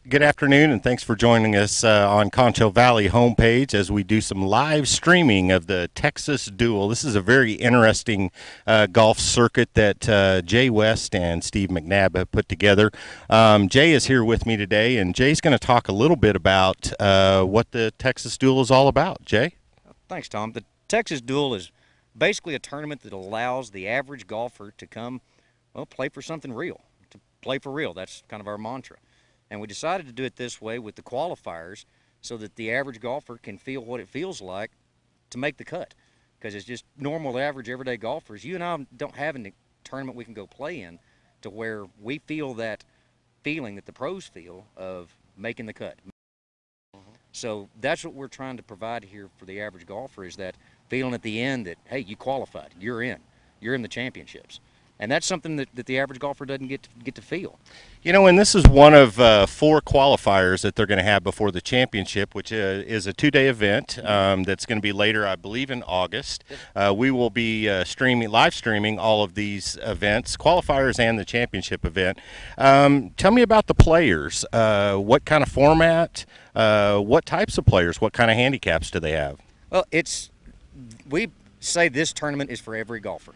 Good afternoon, and thanks for joining us on Concho Valley Homepage as we do some live streaming of the Texas Duel. This is a very interesting golf circuit that Jay West and Steve McNabb have put together. Jay is here with me today, and Jay's going to talk a little bit about what the Texas Duel is all about. Jay? Thanks, Tom. The Texas Duel is basically a tournament that allows the average golfer to come, well, play for something real, to play for real. That's kind of our mantra. And we decided to do it this way with the qualifiers so that the average golfer can feel what it feels like to make the cut. Because it's just normal, average, everyday golfers. You and I don't have a tournament we can go play in to where we feel that feeling that the pros feel of making the cut. So that's what we're trying to provide here for the average golfer, is that feeling at the end that, hey, you qualified, you're in the championships. And that's something that the average golfer doesn't get to feel. You know, and this is one of 4 qualifiers that they're going to have before the championship, which is a 2-day event that's going to be later, I believe, in August. We will be live streaming all of these events, qualifiers and the championship event. Tell me about the players. What kind of format? What types of players? What kind of handicaps do they have? Well, we say this tournament is for every golfer.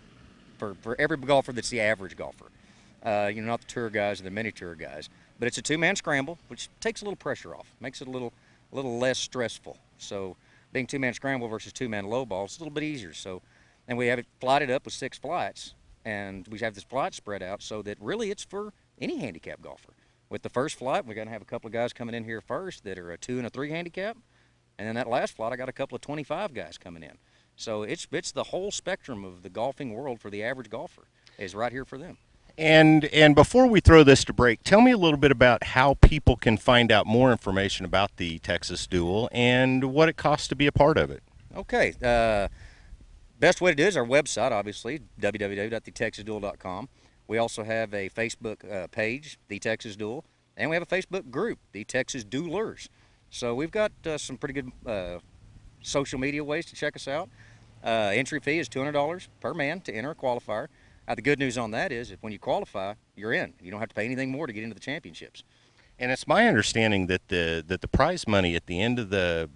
For every golfer that's the average golfer. Not the tour guys or the mini tour guys. But it's a 2-man scramble, which takes a little pressure off, makes it a little less stressful. So being 2-man scramble versus 2-man low ball, it's a little bit easier. So, and we have it flighted up with 6 flights, and we have this flight spread out so that really it's for any handicap golfer. With the first flight, we're going to have a couple of guys coming in here first that are a 2 and a 3 handicap. And then that last flight, I got a couple of 25 guys coming in. So it's the whole spectrum of the golfing world for the average golfer is right here for them. And before we throw this to break, tell me a little bit about how people can find out more information about the Texas Duel and what it costs to be a part of it. Okay. Best way to do it is our website, obviously, www.thetexasduel.com. We also have a Facebook page, The Texas Duel, and we have a Facebook group, The Texas Duelers. So we've got some pretty good social media ways to check us out. Entry fee is $200 per man to enter a qualifier. The good news on that is, if when you qualify, you're in. You don't have to pay anything more to get into the championships. And it's my understanding that the prize money at the end of the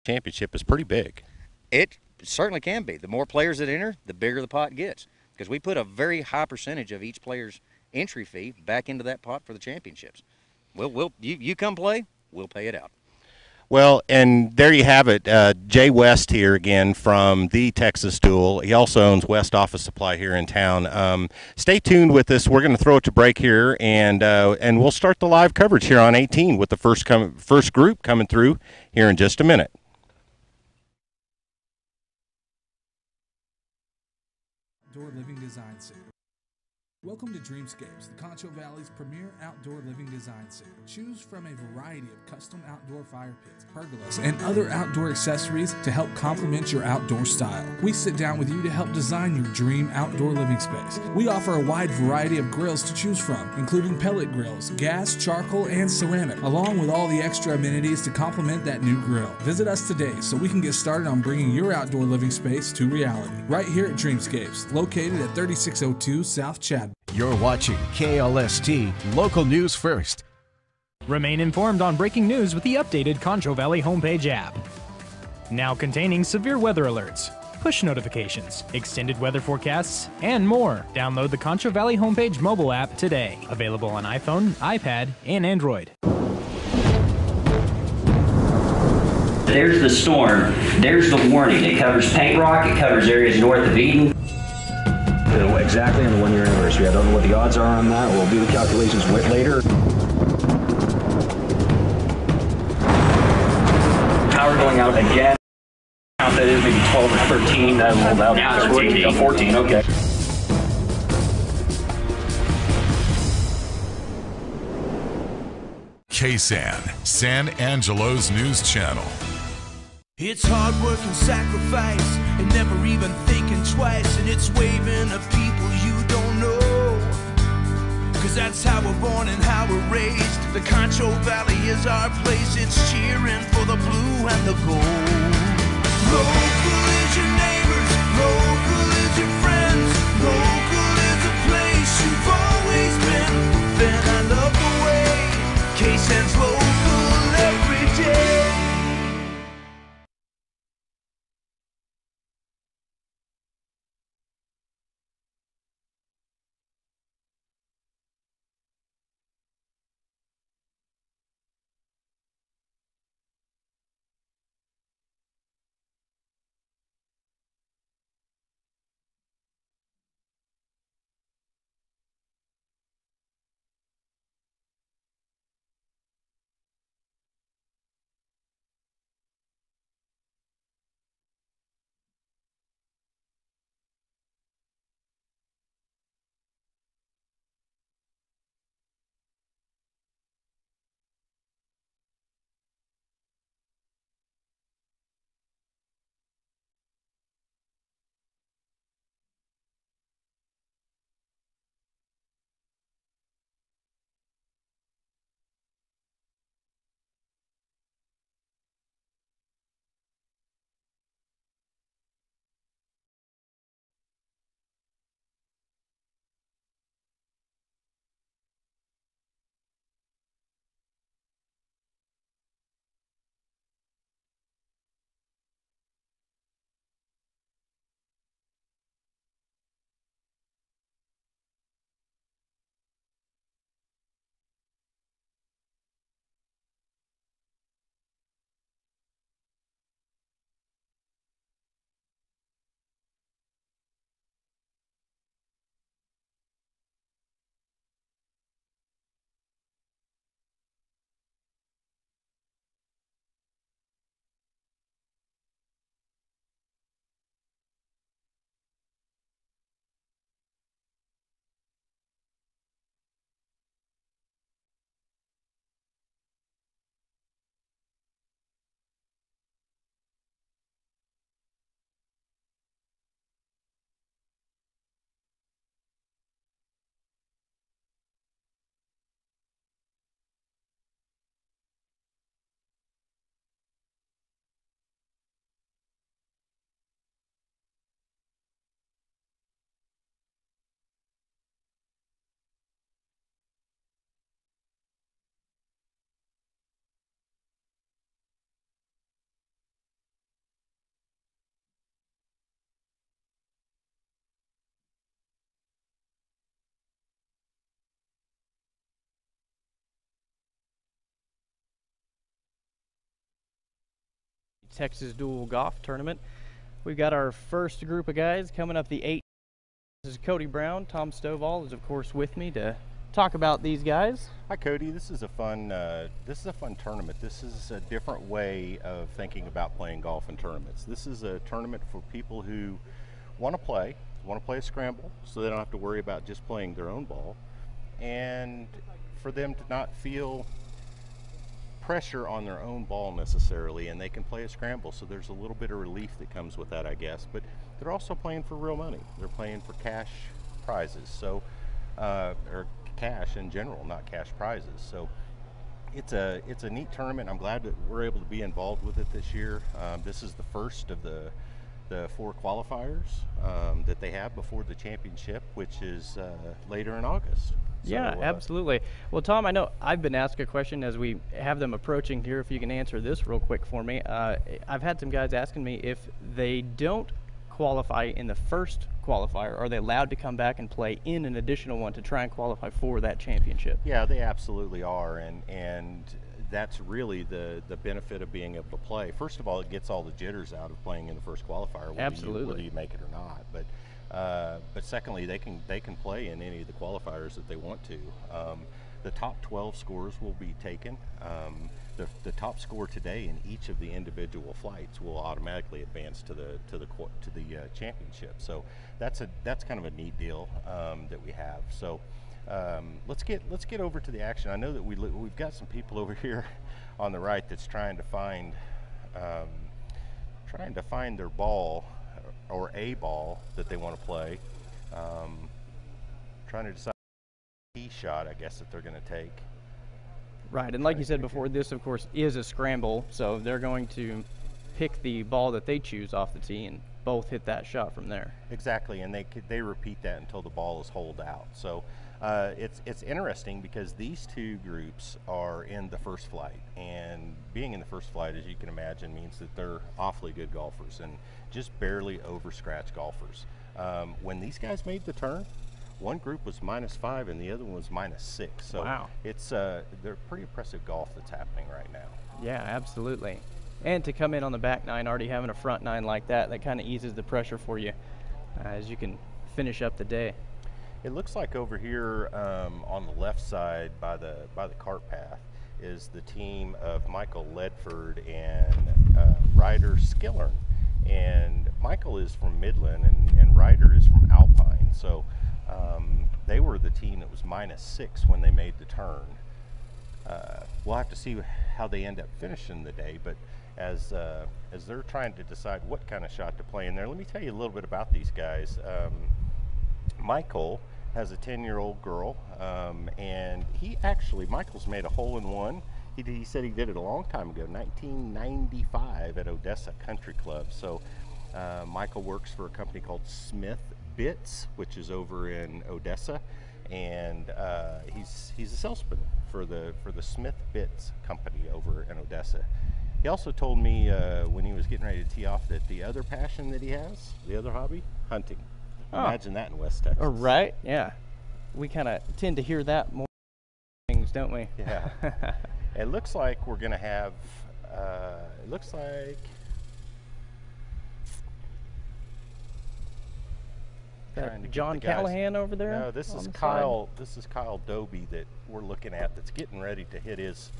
championship is pretty big. It certainly can be. The more players that enter, the bigger the pot gets, because we put a very high percentage of each player's entry fee back into that pot for the championships. You come play, we'll pay it out. Well, and there you have it. Jay West here again from the Texas Duel. He also owns West Office Supply here in town. Stay tuned with us. We're going to throw it to break here, and we'll start the live coverage here on 18 with the first group coming through here in just a minute. Outdoor Living Design Center. Welcome to Dreamscapes, the Concho Valley's premier outdoor living design center. Choose from a variety of custom outdoor fire pits, pergolas, and other outdoor accessories to help complement your outdoor style. We sit down with you to help design your dream outdoor living space. We offer a wide variety of grills to choose from, including pellet grills, gas, charcoal, and ceramic, along with all the extra amenities to complement that new grill. Visit us today so we can get started on bringing your outdoor living space to reality. Right here at Dreamscapes, located at 3602 South Chad. You're watching KLST Local News First. Remain informed on breaking news with the updated Concho Valley Homepage app. Now containing severe weather alerts, push notifications, extended weather forecasts, and more. Download the Concho Valley Homepage mobile app today. Available on iPhone, iPad, and Android. There's the storm. There's the warning. It covers Paint Rock. It covers areas north of Eden. Exactly on the 1-year anniversary. I don't know what the odds are on that. We'll do the calculations later. Power going out again. That is maybe 12 or 13. Now it's 14. 14, okay. KSAN, San Angelo's news channel. It's hard work and sacrifice, and never even thinking twice, and it's waving at people you don't know. Cause that's how we're born and how we're raised. The Concho Valley is our place. It's cheering for the blue and the gold. Local is your neighbors, local is your friends, local is a place you've always been. Then I love the way Texas Duel Golf Tournament. We've got our first group of guys coming up the 8th. This is Cody Brown. Tom Stovall is, of course, with me to talk about these guys. Hi, Cody. This is a fun tournament. This is a different way of thinking about playing golf in tournaments. This is a tournament for people who want to play a scramble, so they don't have to worry about just playing their own ball, and for them to not feel pressure on their own ball necessarily, and they can play a scramble, so there's a little bit of relief that comes with that, I guess. But they're also playing for real money. They're playing for cash prizes, so or cash in general, not cash prizes. So it's a neat tournament. I'm glad that we're able to be involved with it this year. This is the first of the 4 qualifiers that they have before the championship, which is later in August. Yeah, so, absolutely. Well, Tom, I know I've been asked a question as we have them approaching here. If you can answer this real quick for me. I've had some guys asking me if they don't qualify in the first qualifier, are they allowed to come back and play in an additional one to try and qualify for that championship? Yeah, they absolutely are, and that's really the benefit of being able to play. First of all, it gets all the jitters out of playing in the first qualifier, whether you make it or not. But secondly, they can play in any of the qualifiers that they want to. The top 12 scores will be taken. The top score today in each of the individual flights will automatically advance to the championship. So that's kind of a neat deal that we have. So let's get over to the action. I know that we've got some people over here on the right that's trying to find their ball or a ball that they want to play. Trying to decide the shot, I guess, that they're going to take. Right, and like you said before, this of course is a scramble, so they're going to pick the ball that they choose off the tee and both hit that shot from there. Exactly, and they repeat that until the ball is holed out. So it's interesting because these two groups are in the first flight, and being in the first flight, as you can imagine, means that they're awfully good golfers and just barely over scratch golfers. When these guys made the turn, one group was -5 and the other one was -6. So wow. It's they're pretty impressive golf that's happening right now. Yeah, absolutely. And to come in on the back nine, already having a front nine like that kind of eases the pressure for you as you can finish up the day. It looks like over here on the left side by the cart path is the team of Michael Ledford and Ryder Skillern. And Michael is from Midland and Ryder is from Alpine. So they were the team that was -6 when they made the turn. We'll have to see how they end up finishing the day, but as they're trying to decide what kind of shot to play in there, let me tell you a little bit about these guys. Michael has a 10-year-old girl, and Michael's made a hole-in-one. He said he did it a long time ago, 1995 at Odessa Country Club. So Michael works for a company called Smith Bits, which is over in Odessa, and he's a salesman for the Smith Bits company over in Odessa. He also told me when he was getting ready to tee off that the other passion that he has, the other hobby, hunting. Imagine that in West Texas. Right, yeah. We kind of tend to hear that more things, don't we? Yeah. It looks like we're going to have, it looks like John Callahan over there? No, this is Kyle. This is Kyle Doby that we're looking at. That's getting ready to hit his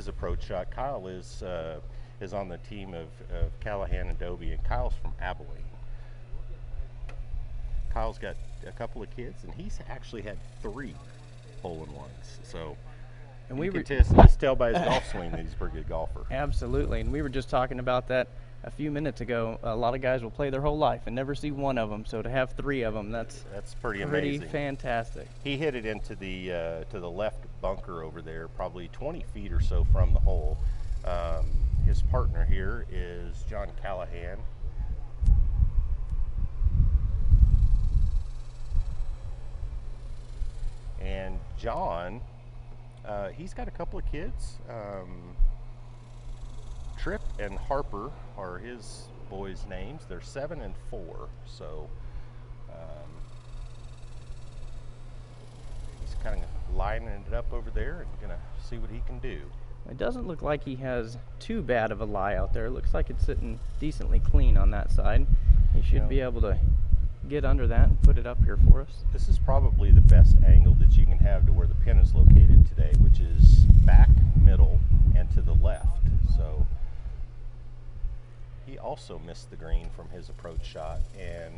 approach shot. Kyle is on the team of Callahan and Doby, and Kyle's from Abilene. Kyle's got a couple of kids, and he's actually had 3 hole-in-ones. So, and we can just tell by his golf swing that he's a pretty good golfer. Absolutely, and we were just talking about that a few minutes ago. A lot of guys will play their whole life and never see one of them. So to have 3 of them, that's pretty amazing. Pretty fantastic. He hit it into the to the left bunker over there, probably 20 feet or so from the hole. His partner here is John Callahan. And John, he's got a couple of kids. Tripp and Harper are his boys' names. They're 7 and 4. So he's kind of lining it up over there and gonna see what he can do. It doesn't look like he has too bad of a lie out there. It looks like it's sitting decently clean on that side. He should be able to get under that and put it up here for us. This is probably the best angle that you can have to where the pin is located today, which is back, middle, and to the left. So he also missed the green from his approach shot, and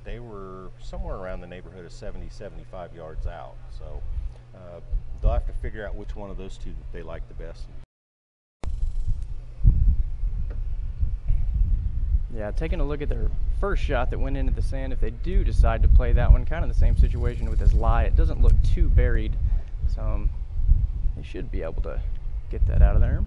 they were somewhere around the neighborhood of 70, 75 yards out. So they'll have to figure out which one of those two that they like the best. Yeah, taking a look at their first shot that went into the sand, if they do decide to play that one, kind of the same situation with his lie. It doesn't look too buried, so they should be able to get that out of there.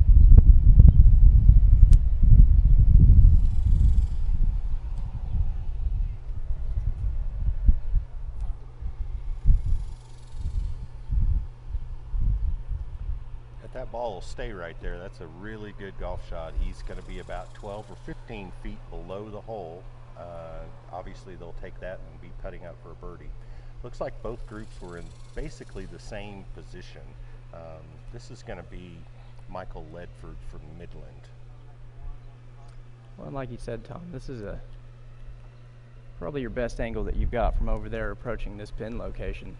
That ball will stay right there. That's a really good golf shot. He's going to be about 12 or 15 feet below the hole. Obviously, they'll take that and be putting out for a birdie. Looks like both groups were in basically the same position. This is going to be Michael Ledford from Midland. Well, like you said, Tom, this is probably your best angle that you've got from over there approaching this pin location.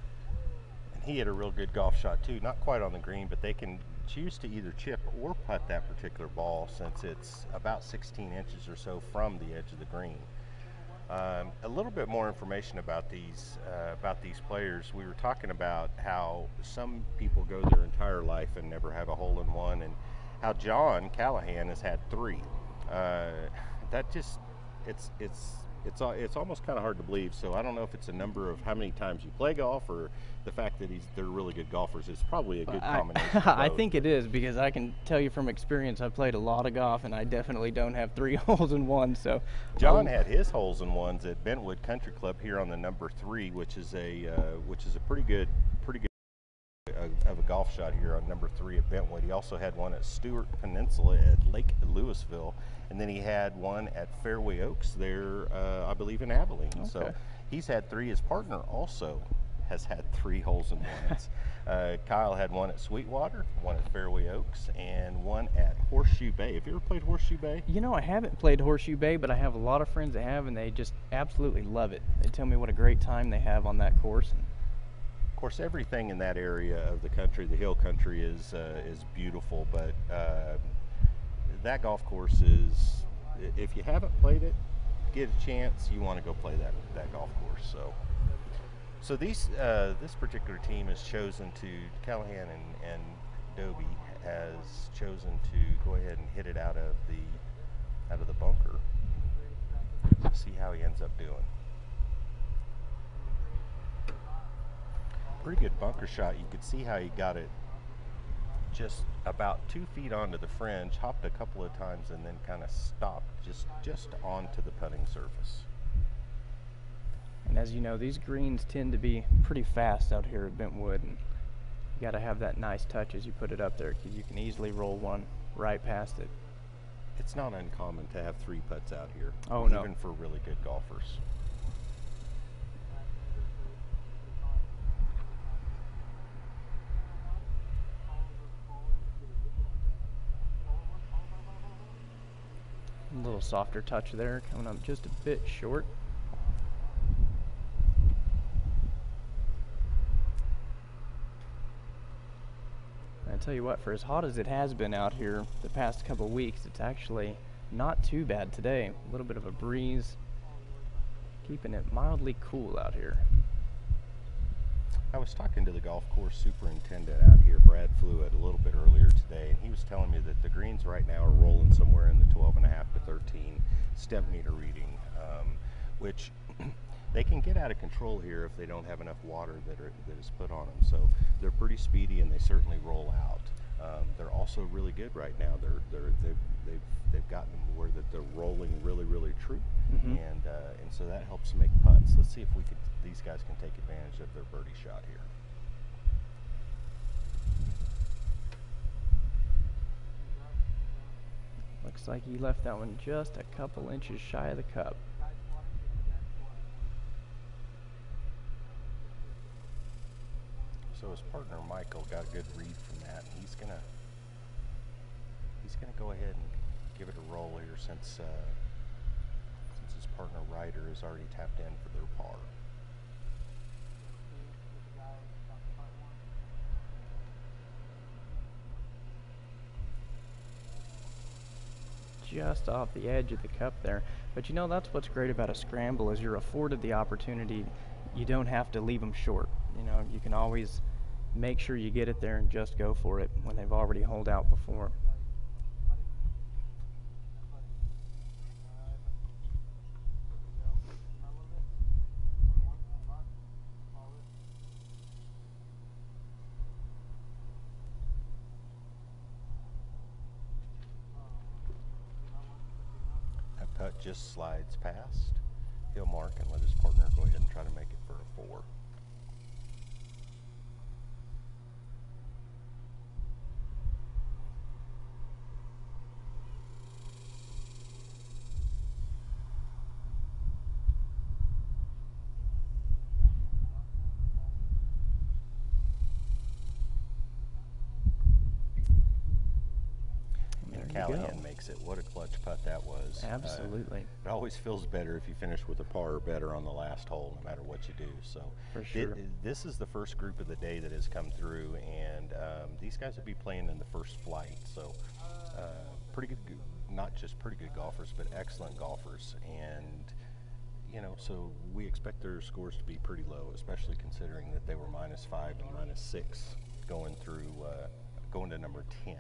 And he had a real good golf shot too. Not quite on the green, but they can choose to either chip or putt that particular ball since it's about 16 inches or so from the edge of the green. A little bit more information about these players. We were talking about how some people go their entire life and never have a hole in one, and how John Callahan has had 3. That just it's almost kind of hard to believe. So I don't know if it's a number of how many times you play golf or the fact that they're really good golfers. It's probably a good combination. I think it is, because I can tell you from experience, I've played a lot of golf and I definitely don't have 3 holes in one. So John had his holes in ones at Bentwood Country Club here on the number 3, which is a pretty good of a golf shot here on number 3 at Bentwood. He also had one at Stewart Peninsula at Lake Louisville, and then he had one at Fairway Oaks there, I believe in Abilene. Okay. So he's had 3. His partner also has had 3 holes in ones. Kyle had one at Sweetwater, one at Fairway Oaks, and one at Horseshoe Bay. Have you ever played Horseshoe Bay? You know, I haven't played Horseshoe Bay, but I have a lot of friends that have, and they just absolutely love it. They tell me what a great time they have on that course. Of course, everything in that area of the country, the hill country, is beautiful, but that golf course is, if you haven't played it, get a chance, you want to go play that golf course. So these this particular team has chosen to, Callahan and Dobie has chosen to go ahead and hit it out of the bunker. See how he ends up doing. Pretty good bunker shot. You could see how he got it just about 2 feet onto the fringe, hopped a couple of times, and then kind of stopped just onto the putting surface. And as you know, these greens tend to be pretty fast out here at Bentwood, and you got to have that nice touch as you put it up there, because you can easily roll one right past it. It's not uncommon to have 3 putts out here. Oh, no. Even for really good golfers. A little softer touch there, coming up just a bit short. I tell you what, for as hot as it has been out here the past couple weeks, it's actually not too bad today. A little bit of a breeze, keeping it mildly cool out here. I was talking to the golf course superintendent out here, Brad Fluid, a little bit earlier today, and he was telling me that the greens right now are rolling somewhere in the 12.5 to 13 step meter reading, which they can get out of control here if they don't have enough water that is put on them. So they're pretty speedy and they certainly roll out. They're also really good right now. They've gotten where that they're rolling really true, and so that helps make putts. Let's see if these guys can take advantage of their birdie shot here. Looks like he left that one just a couple inches shy of the cup. So his partner Michael got a good read from that. He's gonna here since his partner Ryder has already tapped in for their par. Just off the edge of the cup there. But you know, that's what's great about a scramble, is you're afforded the opportunity. You don't have to leave them short. You know, you can always make sure you get it there and just go for it when they've already holed out before. Putt just slides past. He'll mark and let his partner go ahead and try to make it for a 4. Callahan makes it. What a clutch putt that was. Absolutely. It always feels better if you finish with a par or better on the last hole, no matter what you do. So for sure. This is the first group of the day that has come through, and these guys will be playing in the first flight. So pretty good, not just pretty good golfers, but excellent golfers. And you know, so we expect their scores to be pretty low, especially considering that they were -5 and -6 going through, going to number 10.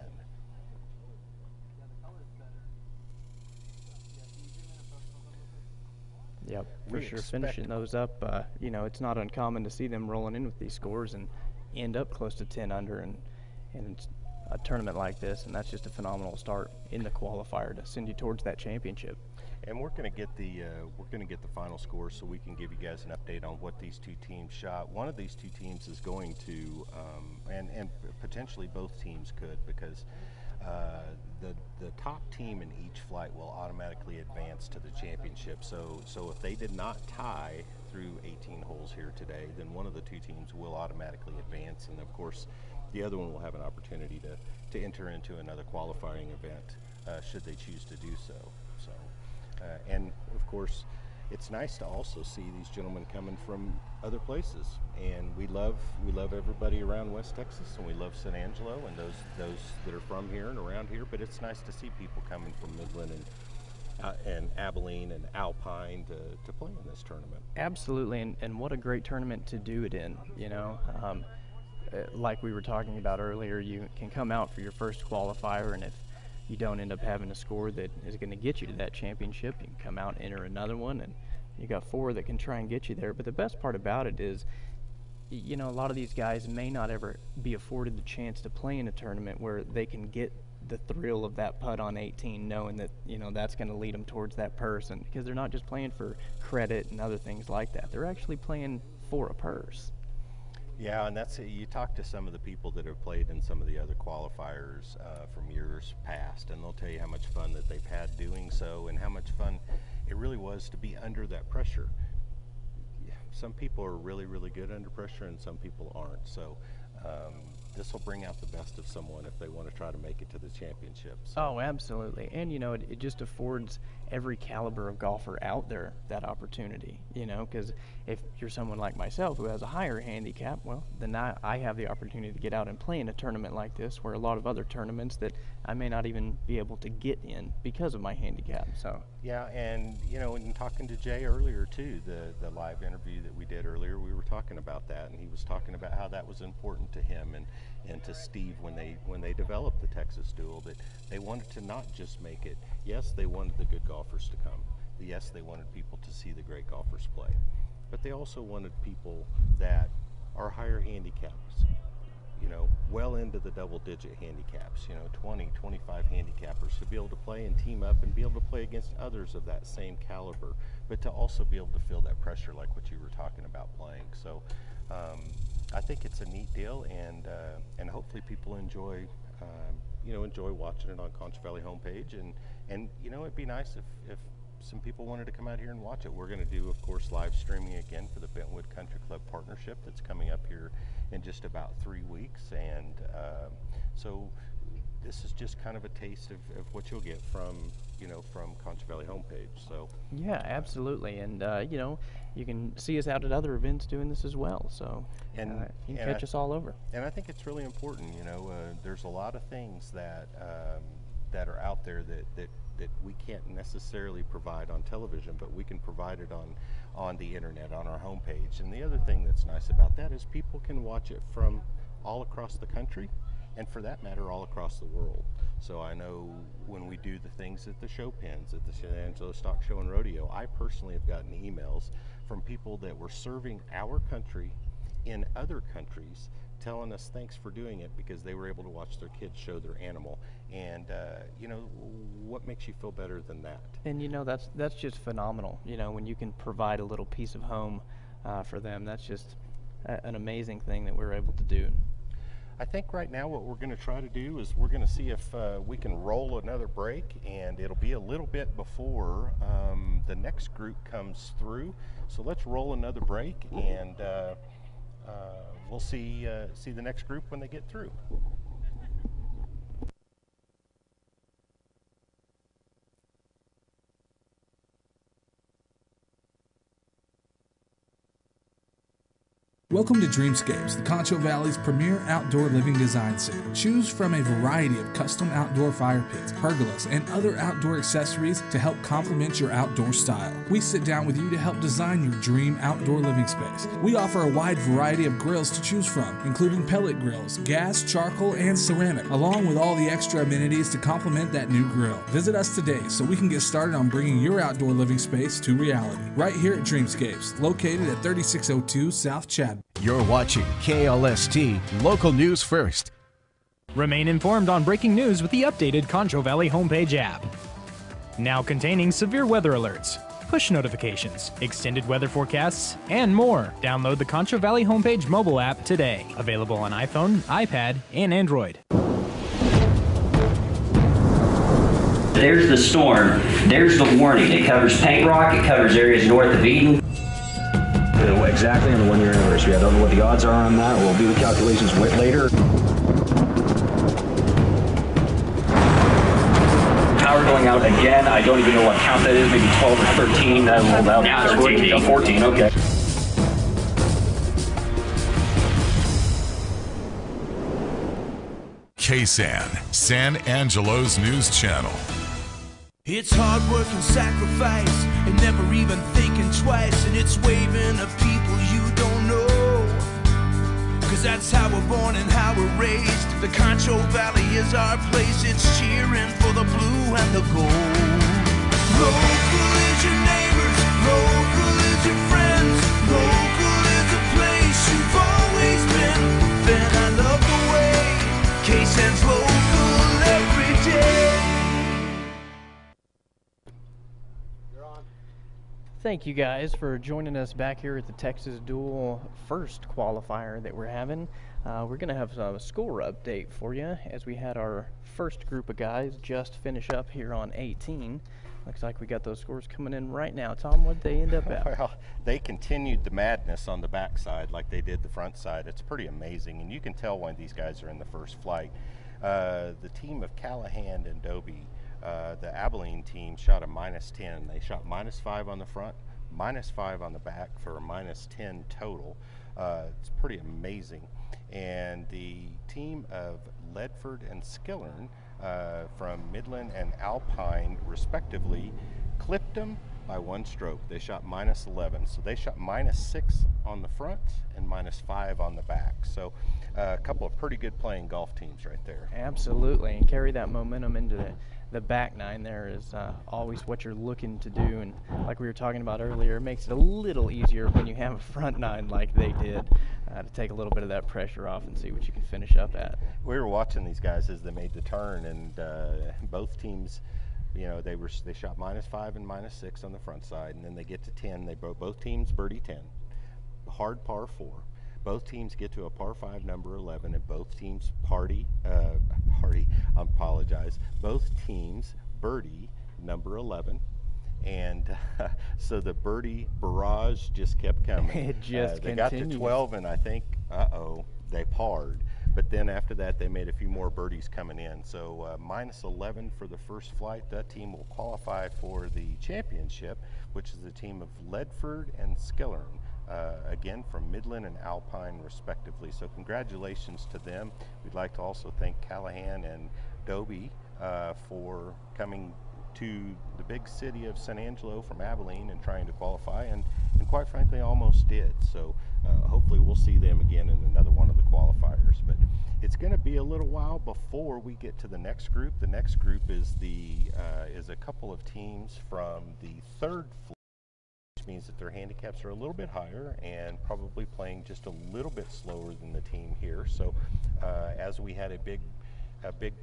Yep, for sure. Finishing those up, you know, it's not uncommon to see them rolling in with these scores and end up close to 10 under in a tournament like this, and that's just a phenomenal start in the qualifier to send you towards that championship. And we're going to get the final score so we can give you guys an update on what these two teams shot. One of these two teams is going to, and potentially both teams could, because the top team in each flight will automatically advance to the championship. So if they did not tie through 18 holes here today, then one of the two teams will automatically advance, and of course the other one will have an opportunity to enter into another qualifying event should they choose to do so. And of course, it's nice to also see these gentlemen coming from other places, and we love everybody around West Texas, and we love San Angelo and those that are from here and around here. But it's nice to see people coming from Midland and Abilene and Alpine to play in this tournament. Absolutely, and what a great tournament to do it in. You know, like we were talking about earlier, you can come out for your first qualifier, and if you don't end up having a score that is going to get you to that championship, you can come out and enter another one, and you got 4 that can try and get you there. But the best part about it is, you know, a lot of these guys may not ever be afforded the chance to play in a tournament where they can get the thrill of that putt on 18, knowing that, you know, that's going to lead them towards that purse, and because they're not just playing for credit and other things like that. They're actually playing for a purse. Yeah, and that's it. You talk to some of the people that have played in some of the other qualifiers from years past, and they'll tell you how much fun that they've had doing so, and how much fun it really was to be under that pressure. Some people are really, really good under pressure, and some people aren't. So this will bring out the best of someone if they want to try to make it to the championship. So. Oh, absolutely. And, you know, it just affords every caliber of golfer out there that opportunity, you know, because if you're someone like myself who has a higher handicap, well, then I have the opportunity to get out and play in a tournament like this, where a lot of other tournaments that I may not even be able to get in because of my handicap. So yeah, and, you know, in talking to Jay earlier, too, the live interview that we did earlier, we were talking about that, and he was talking about how that was important to him and to Steve when they developed the Texas Duel, that they wanted to not just make it, yes, they wanted the good golfers to come, yes, they wanted people to see the great golfers play, but they also wanted people that are higher handicaps, you know, well into the double-digit handicaps, you know, 20, 25 handicappers, to be able to play and team up and be able to play against others of that same caliber, but to also be able to feel that pressure like what you were talking about playing. So I think it's a neat deal, and hopefully people enjoy enjoy watching it on Concho Valley Homepage, and you know, it'd be nice if some people wanted to come out here and watch it. We're going to do, of course, live streaming again for the Bentwood Country Club partnership that's coming up here in just about 3 weeks, and so this is just kind of a taste of what you'll get from, from Concho Valley Homepage. So yeah, absolutely. And you can see us out at other events doing this as well. So you can catch us all over. And I think it's really important. There's a lot of things that that are out there that we can't necessarily provide on television, but we can provide it on the internet, on our homepage. And the other thing that's nice about that is people can watch it from all across the country, and for that matter, all across the world. So I know when we do the things at the show pens, at the San Angelo Stock Show and Rodeo, I personally have gotten emails from people that were serving our country in other countries, telling us thanks for doing it because they were able to watch their kids show their animal. And what makes you feel better than that? And that's just phenomenal. When you can provide a little piece of home for them, that's just an amazing thing that we're able to do. I think right now what we're going to try to do is we're going to see if we can roll another break, and it'll be a little bit before the next group comes through. So let's roll another break, and we'll see the next group when they get through. Welcome to Dreamscapes, the Concho Valley's premier outdoor living design center. Choose from a variety of custom outdoor fire pits, pergolas, and other outdoor accessories to help complement your outdoor style. We sit down with you to help design your dream outdoor living space. We offer a wide variety of grills to choose from, including pellet grills, gas, charcoal, and ceramic, along with all the extra amenities to complement that new grill. Visit us today so we can get started on bringing your outdoor living space to reality. Right here at Dreamscapes, located at 3602 South Chad. You're watching KLST Local News First. Remain informed on breaking news with the updated Concho Valley Homepage app. Now containing severe weather alerts, push notifications, extended weather forecasts, and more. Download the Concho Valley Homepage mobile app today. Available on iPhone, iPad, and Android. There's the storm. There's the warning. It covers Paint Rock. It covers areas north of Eden. Exactly on the 1-year anniversary. I don't know what the odds are on that. We'll do the calculations later. Power going out again. I don't even know what count that is. Maybe 12 or 13. Now it's 14. 14. Okay. KSAN, San Angelo's news channel. It's hard work and sacrifice, and never even thinking twice, and it's waving at people you don't know. Cause that's how we're born and how we're raised. The Concho Valley is our place, it's cheering for the blue and the gold. Local is your neighbors, local is your friends, local is a place you've always been. Then I love the way KSAN's local every day. Thank you guys for joining us back here at the Texas Duel first qualifier that we're having. We're going to have a score update for you as we had our first group of guys just finish up here on 18. Looks like we got those scores coming in right now. Tom, what did they end up at? Well, they continued the madness on the backside like they did the front side. It's pretty amazing, and you can tell when these guys are in the first flight. The team of Callahan and Dobie, the Abilene team, shot a -10. They shot -5 on the front, -5 on the back for a -10 total. It's pretty amazing. And the team of Ledford and Skillern from Midland and Alpine, respectively, clipped them by 1 stroke. They shot -11. So they shot -6 on the front and -5 on the back. So a couple of pretty good playing golf teams right there. Absolutely, and carry that momentum into the back nine there is always what you're looking to do, and like we were talking about earlier, it makes it a little easier when you have a front nine like they did to take a little bit of that pressure off and see what you can finish up at. We were watching these guys as they made the turn, and both teams, you know, they shot -5 and -6 on the front side, and then they get to 10. They both teams birdie 10, hard par 4. Both teams get to a par 5 number 11, and both teams both teams birdie number 11, and so the birdie barrage just kept coming. It just they got to continues. 12, and I think they parred, but then after that they made a few more birdies coming in. So minus 11 for the first flight. That team will qualify for the championship, which is a team of Ledford and Skillern. Again, from Midland and Alpine respectively. So congratulations to them. We'd like to also thank Callahan and Dobie for coming to the big city of San Angelo from Abilene and trying to qualify, and quite frankly almost did. So hopefully we'll see them again in another one of the qualifiers. But it's going to be a little while before we get to the next group. The next group is a couple of teams from the third floor, which means that their handicaps are a little bit higher and probably playing just a little bit slower than the team here. So as we had a big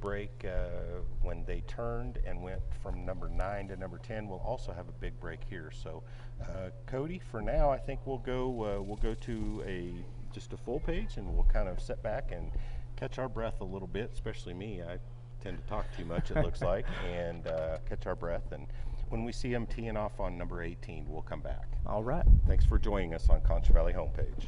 break when they turned and went from number 9 to number 10, we'll also have a big break here. So Cody, for now I think we'll go to just a full page, and we'll kind of sit back and catch our breath a little bit, especially me. I tend to talk too much, it looks like, and catch our breath. And when we see them teeing off on number 18, we'll come back. All right. Thanks for joining us on Concho Valley Homepage.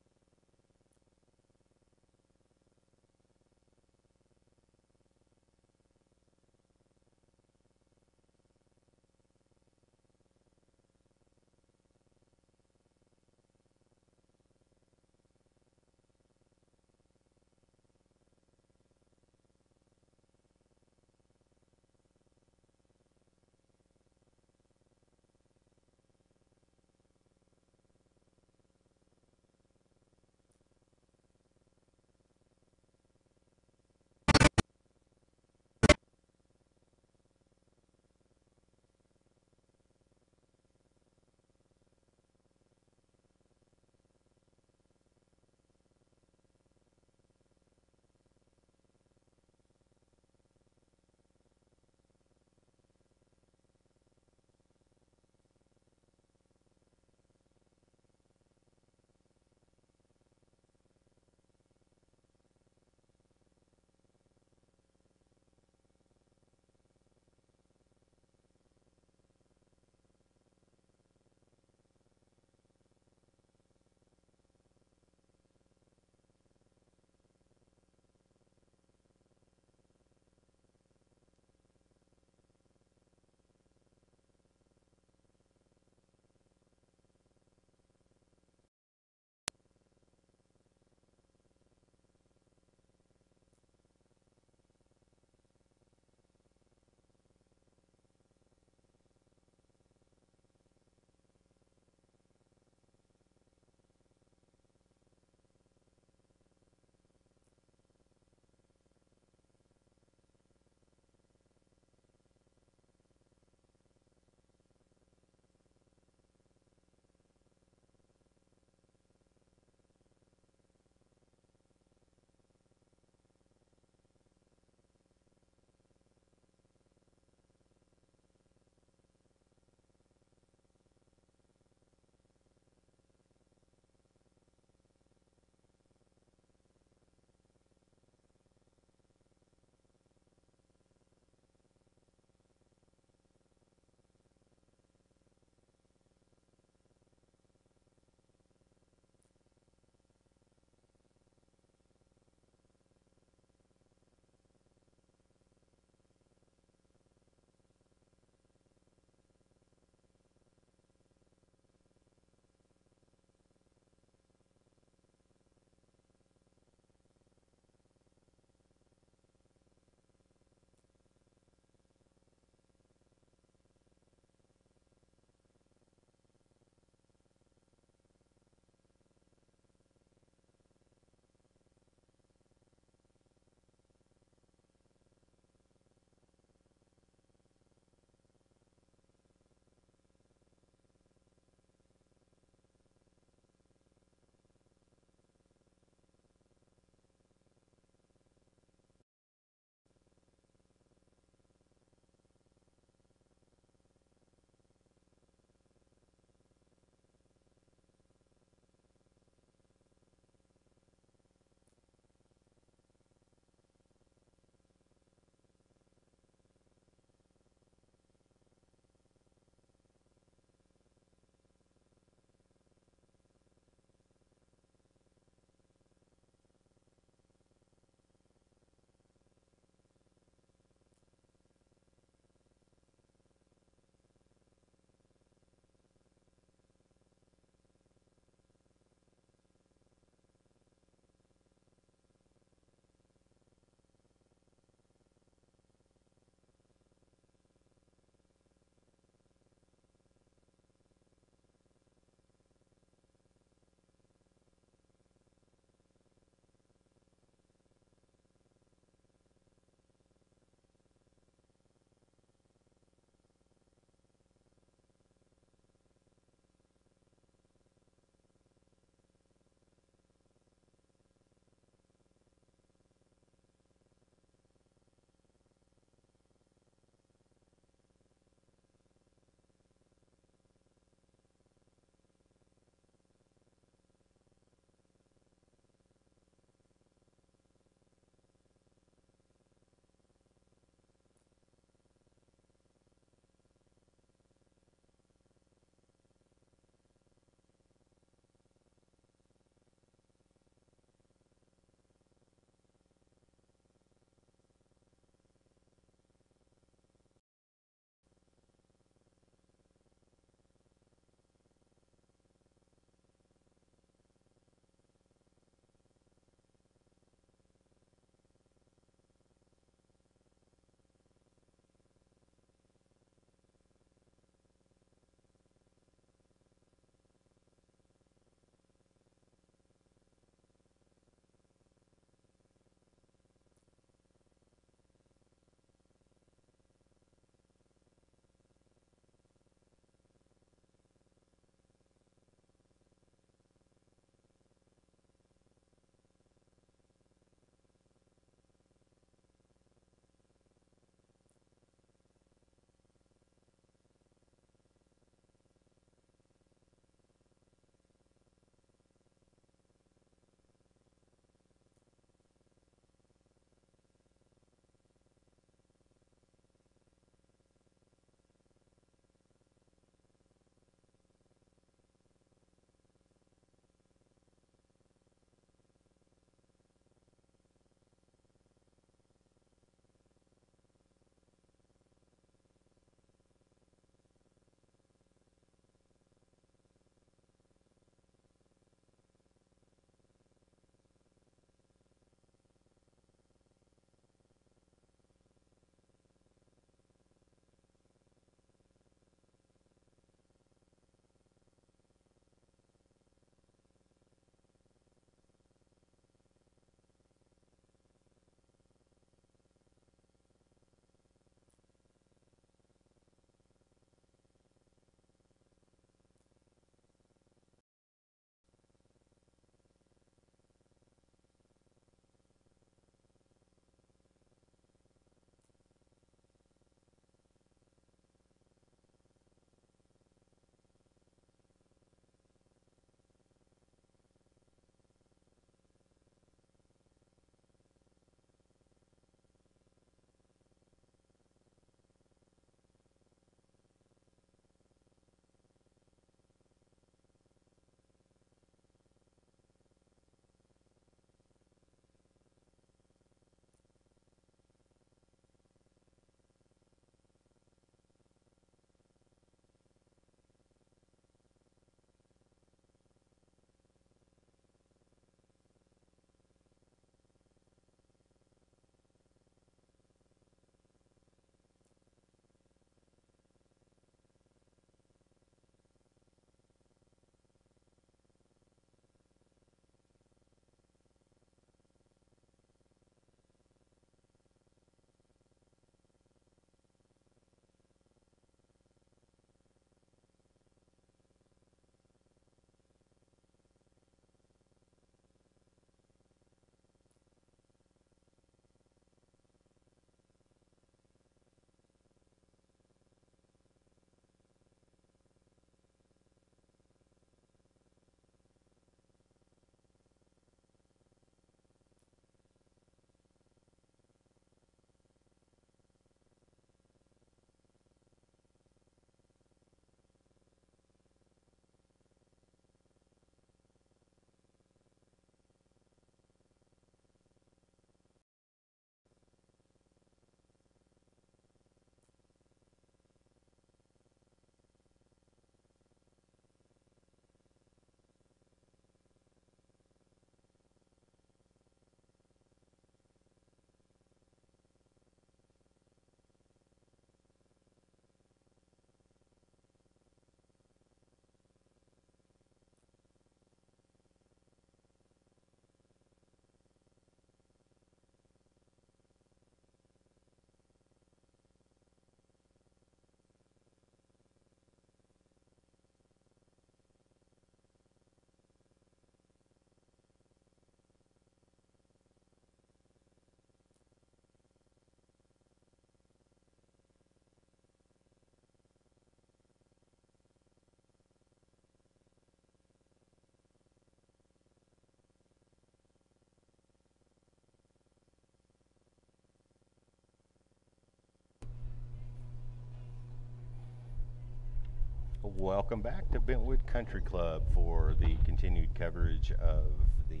Welcome back to Bentwood Country Club for the continued coverage of the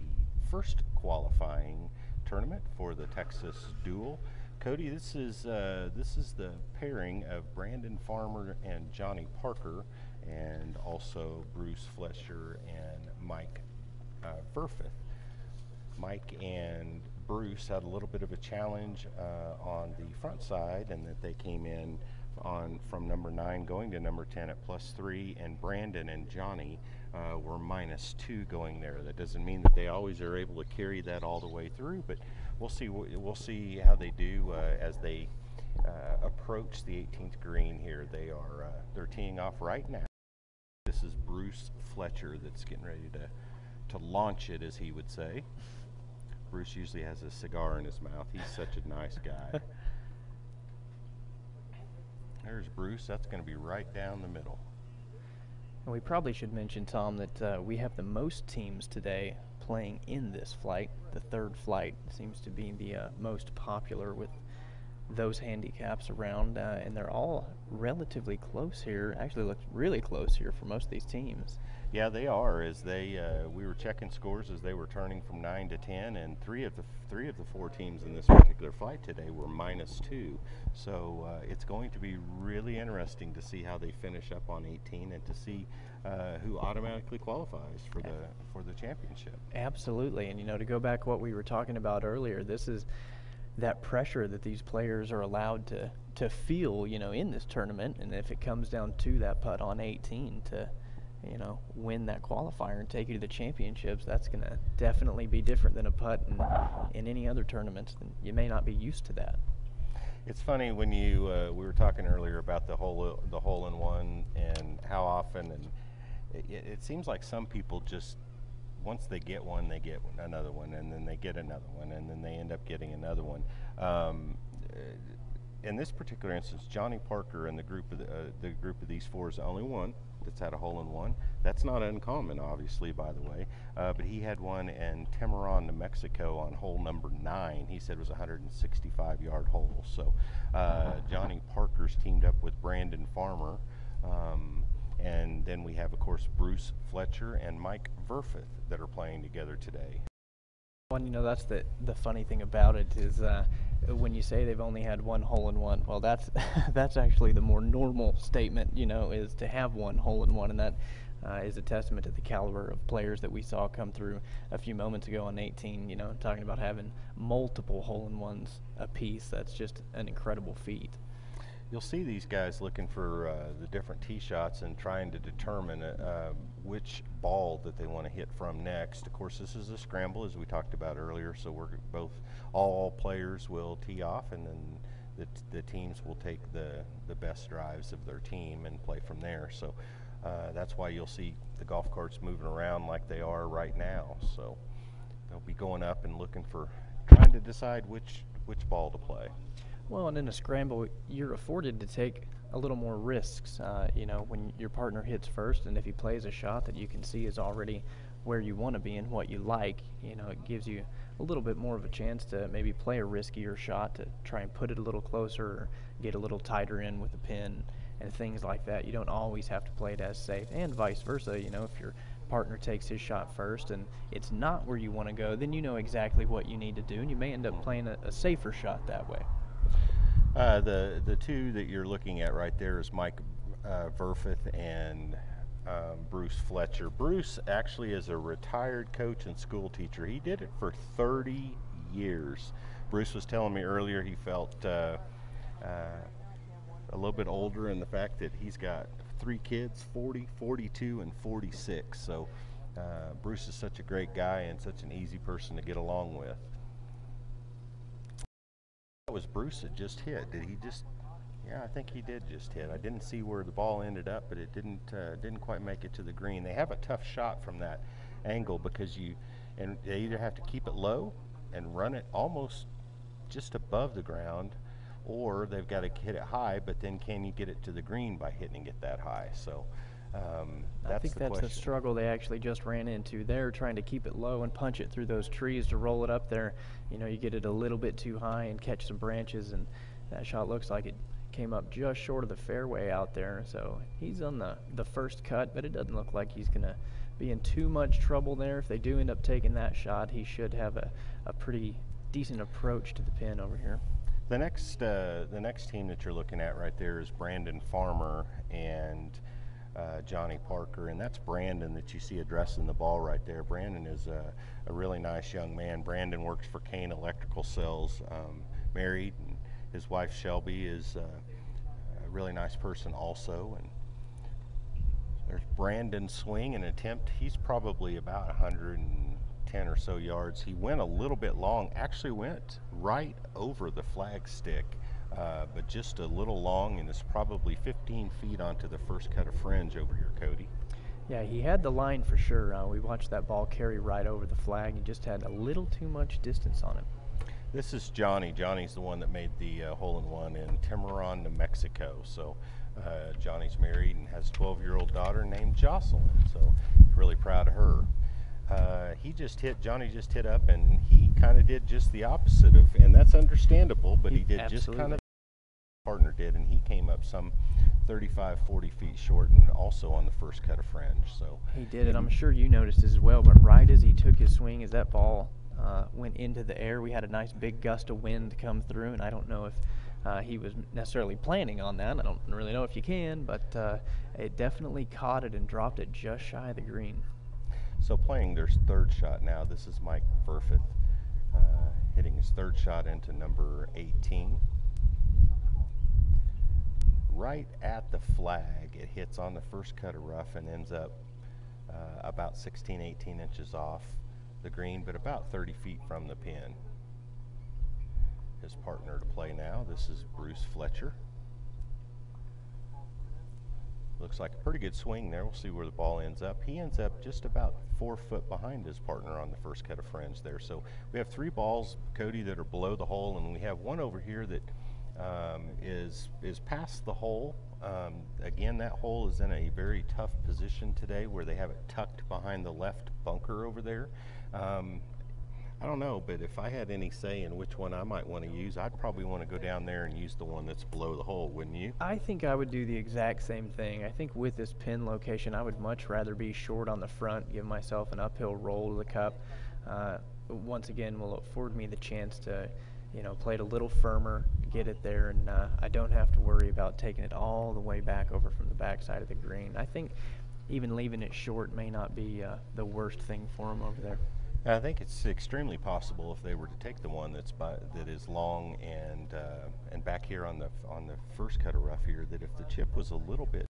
first qualifying tournament for the Texas Duel. Cody, this is the pairing of Brandon Farmer and Johnny Parker, and also Bruce Fletcher and Mike Verfeth. Mike and Bruce had a little bit of a challenge on the front side, and that they came in from number 9 going to number 10 at +3, and Brandon and Johnny were -2 going there. That doesn't mean that they always are able to carry that all the way through, but we'll see how they do as they approach the 18th green here. They're teeing off right now. This is Bruce Fletcher that's getting ready to launch it, as he would say. Bruce usually has a cigar in his mouth. He's such a nice guy. There's Bruce. That's going to be right down the middle. And we probably should mention, Tom, that we have the most teams today playing in this flight. The third flight seems to be the most popular with those handicaps around, and they're all relatively close here. Actually looks really close here for most of these teams. Yeah, they are. As we were checking scores as they were turning from 9 to 10, and three of the 4 teams in this particular flight today were -2. So it's going to be really interesting to see how they finish up on 18, and to see who automatically qualifies for the championship. Absolutely, and to go back what we were talking about earlier, this is that pressure that these players are allowed to feel, in this tournament, and if it comes down to that putt on 18 to win that qualifier and take you to the championships, that's going to definitely be different than a putt in any other tournaments. And you may not be used to that. It's funny when we were talking earlier about the hole-in-one and how often, and it seems like some people just, once they get one, they get another one, and then they get another one, and then they end up getting another one. In this particular instance, Johnny Parker and the group of these 4 is the only one that's had a hole-in-one. That's not uncommon, obviously, by the way, but he had one in Tiburon, New Mexico on hole number 9. He said it was a 165-yard hole. So Johnny Parker's teamed up with Brandon Farmer, and then we have, of course, Bruce Fletcher and Mike Verfeth that are playing together today. Well, that's the funny thing about it is when you say they've only had one hole-in-one, well, that's that's actually the more normal statement, is to have one hole-in-one, and that is a testament to the caliber of players that we saw come through a few moments ago on 18, talking about having multiple hole-in-ones apiece. That's just an incredible feat. You'll see these guys looking for the different tee shots and trying to determine which ball that they want to hit from next. Of course, this is a scramble, as we talked about earlier, so all players will tee off, and then the teams will take the best drives of their team and play from there. So that's why you'll see the golf carts moving around like they are right now. So they'll be going up and trying to decide which ball to play. Well, and in a scramble, you're afforded to take a little more risks, when your partner hits first, and if he plays a shot that you can see is already where you want to be and what you like, it gives you a little bit more of a chance to maybe play a riskier shot to try and put it a little closer or get a little tighter in with the pin and things like that. You don't always have to play it as safe, and vice versa. If your partner takes his shot first and it's not where you want to go, then you know exactly what you need to do, and you may end up playing a safer shot that way. The 2 that you're looking at right there is Mike Verfeth and Bruce Fletcher. Bruce actually is a retired coach and school teacher. He did it for 30 years. Bruce was telling me earlier he felt a little bit older in the fact that he's got 3 kids, 40, 42, and 46. So Bruce is such a great guy and such an easy person to get along with. That was Bruce that just hit. Did he just? Yeah, I think he did just hit. I didn't see where the ball ended up, but it didn't quite make it to the green. They have a tough shot from that angle because they either have to keep it low and run it almost just above the ground, or they've got to hit it high, but then can you get it to the green by hitting it that high? So I think that's the struggle they actually just ran into. They're trying to keep it low and punch it through those trees to roll it up there. You get it a little bit too high and catch some branches, and that shot looks like it came up just short of the fairway out there. So he's on the first cut, but it doesn't look like he's going to be in too much trouble there. If they do end up taking that shot, he should have a pretty decent approach to the pin over here. The next team that you're looking at right there is Brandon Farmer and Johnny Parker, and that's Brandon that you see addressing the ball right there. Brandon is a really nice young man. Brandon works for Kane Electrical Sales, married, and his wife Shelby is a really nice person also. And there's Brandon's swing and attempt. He's probably about 110 or so yards. He went a little bit long, actually went right over the flag stick, but just a little long, and is probably 15 feet onto the first cut of fringe over here, Cody. Yeah, he had the line for sure. We watched that ball carry right over the flag. He just had a little too much distance on it. This is Johnny. Johnny's the one that made the hole-in-one in Tiburon, New Mexico. So Johnny's married and has a 12-year-old daughter named Jocelyn. So really proud of her. Johnny just hit up, and he kind of did just the opposite of, and that's understandable, but he did just kind of partner did, and he came up some 35-40 feet short, and also on the first cut of fringe. So he did it. I'm sure you noticed as well, but right as he took his swing, as that ball went into the air, we had a nice big gust of wind come through, and I don't know if he was necessarily planning on that. I don't really know if you can, but it definitely caught it and dropped it just shy of the green. So playing their third shot now, this is Mike Burfith hitting his third shot into number 18. Right at the flag, it hits on the first cut of rough and ends up about 16, 18 inches off the green, but about 30 feet from the pin. His partner to play now, this is Bruce Fletcher. Looks like a pretty good swing there. We'll see where the ball ends up. He ends up just about 4 foot behind his partner on the first cut of fringe there. So we have 3 balls, Cody, that are below the hole, and we have one over here that is past the hole. Again, that hole is in a very tough position today where they have it tucked behind the left bunker over there. I don't know, but if I had any say in which one I might want to use, I'd probably want to go down there and use the one that's below the hole, wouldn't you? I think I would do the exact same thing. I think with this pin location, I would much rather be short on the front, give myself an uphill roll to the cup. Once again, will afford me the chance to, play it a little firmer, get it there, and I don't have to worry about taking it all the way back over from the backside of the green. I think even leaving it short may not be the worst thing for him over there. I think it's extremely possible if they were to take the one that is long and back here on the first cut of rough here, that if the chip was a little bit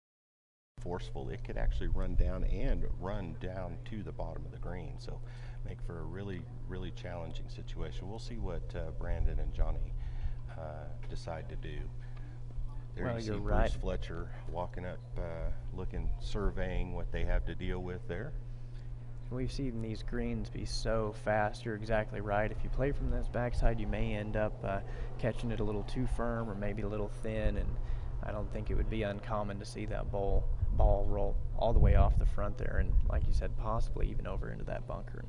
forceful, it could actually run down to the bottom of the green. So make for a really, really challenging situation. We'll see what Brandon and Johnny decide to do. There you see Bruce Fletcher walking up, surveying what they have to deal with there. We've seen these greens be so fast. You're exactly right. If you play from this backside, you may end up catching it a little too firm or maybe a little thin, and I don't think it would be uncommon to see that ball roll all the way off the front there, and like you said, possibly even over into that bunker.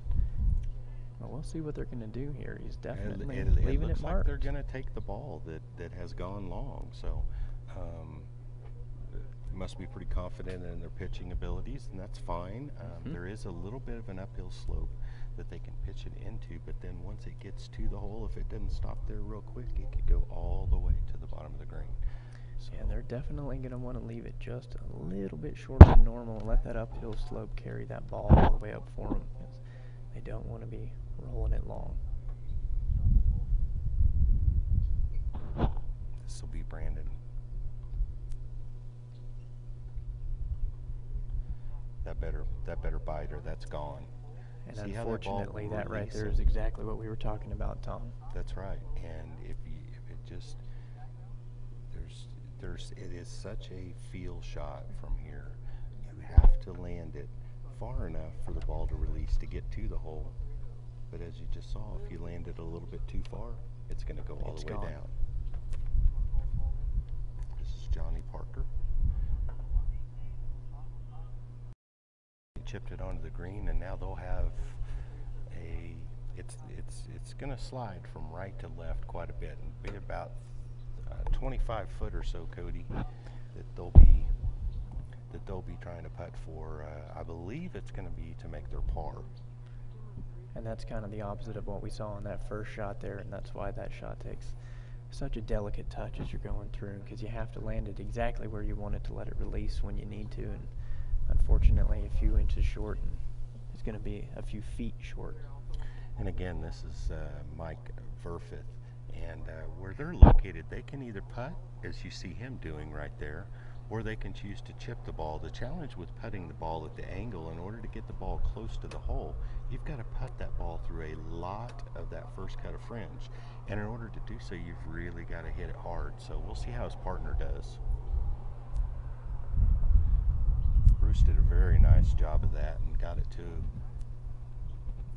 Well, we'll see what they're going to do here. He's definitely leaving it marked. It looks like they're going to take the ball that has gone long, so must be pretty confident in their pitching abilities, and that's fine. There is a little bit of an uphill slope that they can pitch it into, but then once it gets to the hole, if it doesn't stop there real quick, it could go all the way to the bottom of the green. So yeah, they're definitely going to want to leave it just a little bit shorter than normal and let that uphill slope carry that ball all the way up for them, because they don't want to be rolling it long. This will be Brandon. That better biter. That's gone. And see, unfortunately, that right there is exactly what we were talking about, Tom. That's right. And if it just it is such a feel shot from here. You have to land it far enough for the ball to release to get to the hole. But as you just saw, if you land it a little bit too far, it's going to go all the way down. This is Johnny Parker. Chipped it onto the green, and now they'll have it's going to slide from right to left quite a bit, and be about 25 foot or so, Cody, that they'll be trying to putt for. I believe it's going to be to make their par. And that's kind of the opposite of what we saw on that first shot there, and that's why that shot takes such a delicate touch as you're going through, because you have to land it exactly where you want it to let it release when you need to, and unfortunately a few inches short, and it's going to be a few feet short. And again, this is Mike Verfith, and where they're located, they can either putt, as you see him doing right there, or they can choose to chip the ball. The challenge with putting the ball at the angle, in order to get the ball close to the hole, you've got to putt that ball through a lot of that first cut of fringe. And in order to do so, you've really got to hit it hard. So we'll see how his partner does. Bruce did a very nice job of that and got it to.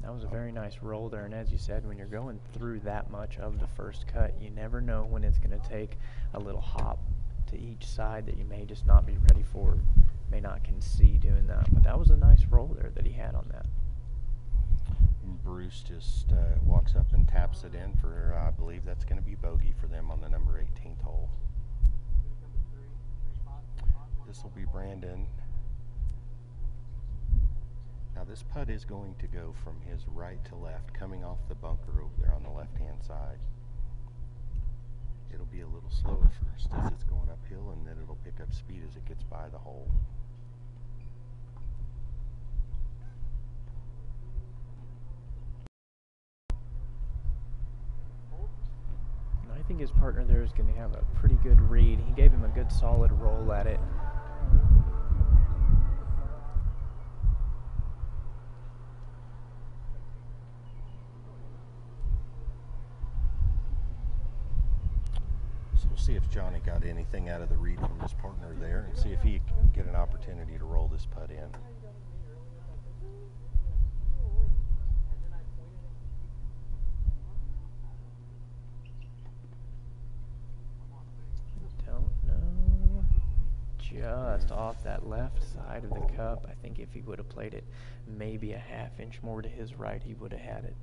That was a very nice roll there, and as you said, when you're going through that much of the first cut, you never know when it's going to take a little hop to each side that you may just not be ready for, may not can see doing that. But that was a nice roll there that he had on that. Bruce just walks up and taps it in for, I believe that's going to be bogey for them on the number 18th hole. This will be Brandon. Now this putt is going to go from his right to left, coming off the bunker over there on the left-hand side. It'll be a little slow at first as it's going uphill, and then it'll pick up speed as it gets by the hole. And I think his partner there is going to have a pretty good read. He gave him a good solid roll at it. We'll see if Johnny got anything out of the read from his partner there, and see if he can get an opportunity to roll this putt in. Don't know. Just off that left side of the cup. I think if he would have played it maybe a half inch more to his right, he would have had it.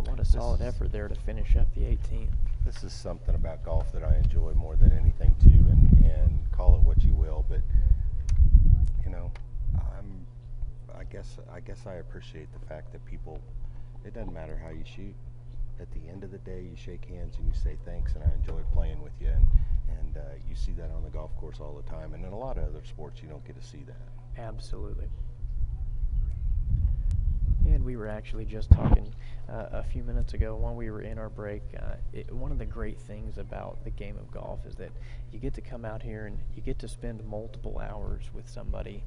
What a solid effort there to finish up the 18th. This is something about golf that I enjoy more than anything too, and call it what you will, but you know, I guess I appreciate the fact that people, it doesn't matter how you shoot. At the end of the day, you shake hands and you say thanks, and I enjoyed playing with you, and you see that on the golf course all the time, and in a lot of other sports you don't get to see that. Absolutely. And we were actually just talking a few minutes ago when we were in our break. One of the great things about the game of golf is that you get to come out here and you get to spend multiple hours with somebody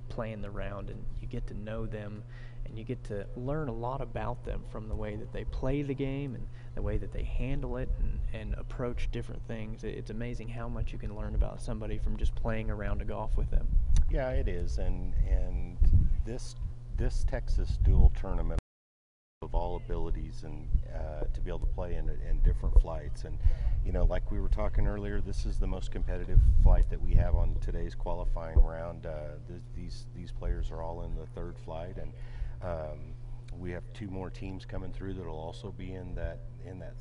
playing the round, and you get to know them, and you get to learn a lot about them from the way that they play the game and the way that they handle it and approach different things. It's amazing how much you can learn about somebody from just playing a round of golf with them. Yeah, it is, and this Texas Duel tournament of all abilities, and to be able to play in different flights, and you know, like we were talking earlier, this is the most competitive flight that we have on today's qualifying round. These players are all in the third flight, and we have 2 more teams coming through that will also be in that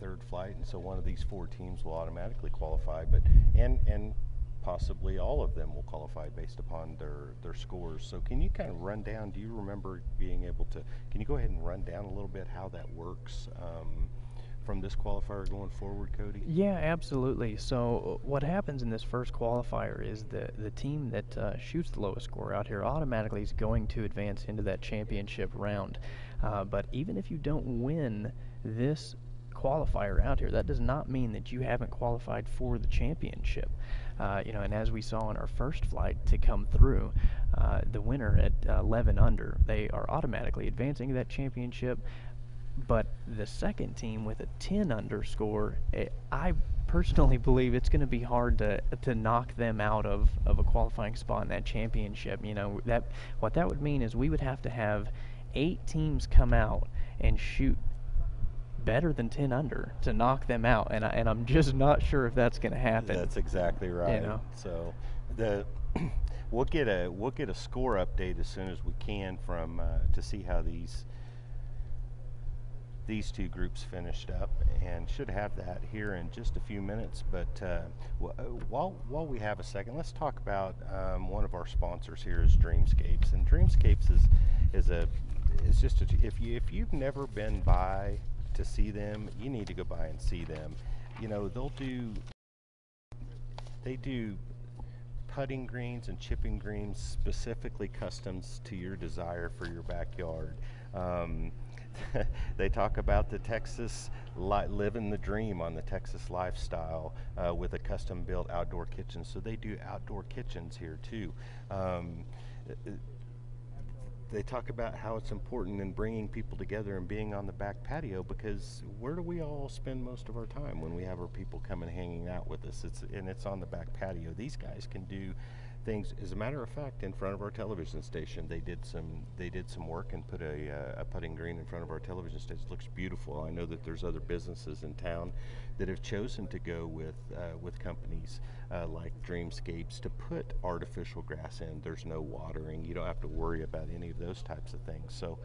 third flight, and so one of these 4 teams will automatically qualify, but and possibly all of them will qualify based upon their scores. So can you kind of run down, do you remember being able to, can you go ahead and run down a little bit how that works from this qualifier going forward, Cody? Yeah, absolutely. So what happens in this first qualifier is the team that shoots the lowest score out here automatically is going to advance into that championship round. But even if you don't win this qualifier out here, that does not mean that you haven't qualified for the championship. You know, and as we saw in our first flight to come through, the winner at 11 under, they are automatically advancing to that championship. But the second team with a 10 under score, I personally believe it's going to be hard to knock them out of a qualifying spot in that championship. You know, what that would mean is we would have to have 8 teams come out and shoot better than 10 under to knock them out, and I'm just not sure if that's going to happen. That's exactly right. You know? So we'll get a score update as soon as we can from to see how these these two groups finished up, and should have that here in just a few minutes. But while we have a second, let's talk about one of our sponsors here is Dreamscapes. And Dreamscapes is just if you've never been by to see them, you need to go by and see them. You know, they do putting greens and chipping greens specifically customs to your desire for your backyard. They talk about the Texas, living the dream on the Texas lifestyle with a custom built outdoor kitchen. So they do outdoor kitchens here too. They talk about how it's important in bringing people together and being on the back patio, because where do we all spend most of our time when we have our people come and hanging out with us? It's on the back patio. These guys can do things. As a matter of fact, in front of our television station, they did some work and put a putting green in front of our television station. It looks beautiful. I know that there's other businesses in town that have chosen to go with companies like Dreamscapes to put artificial grass in. There's no watering. You don't have to worry about any of those types of things. So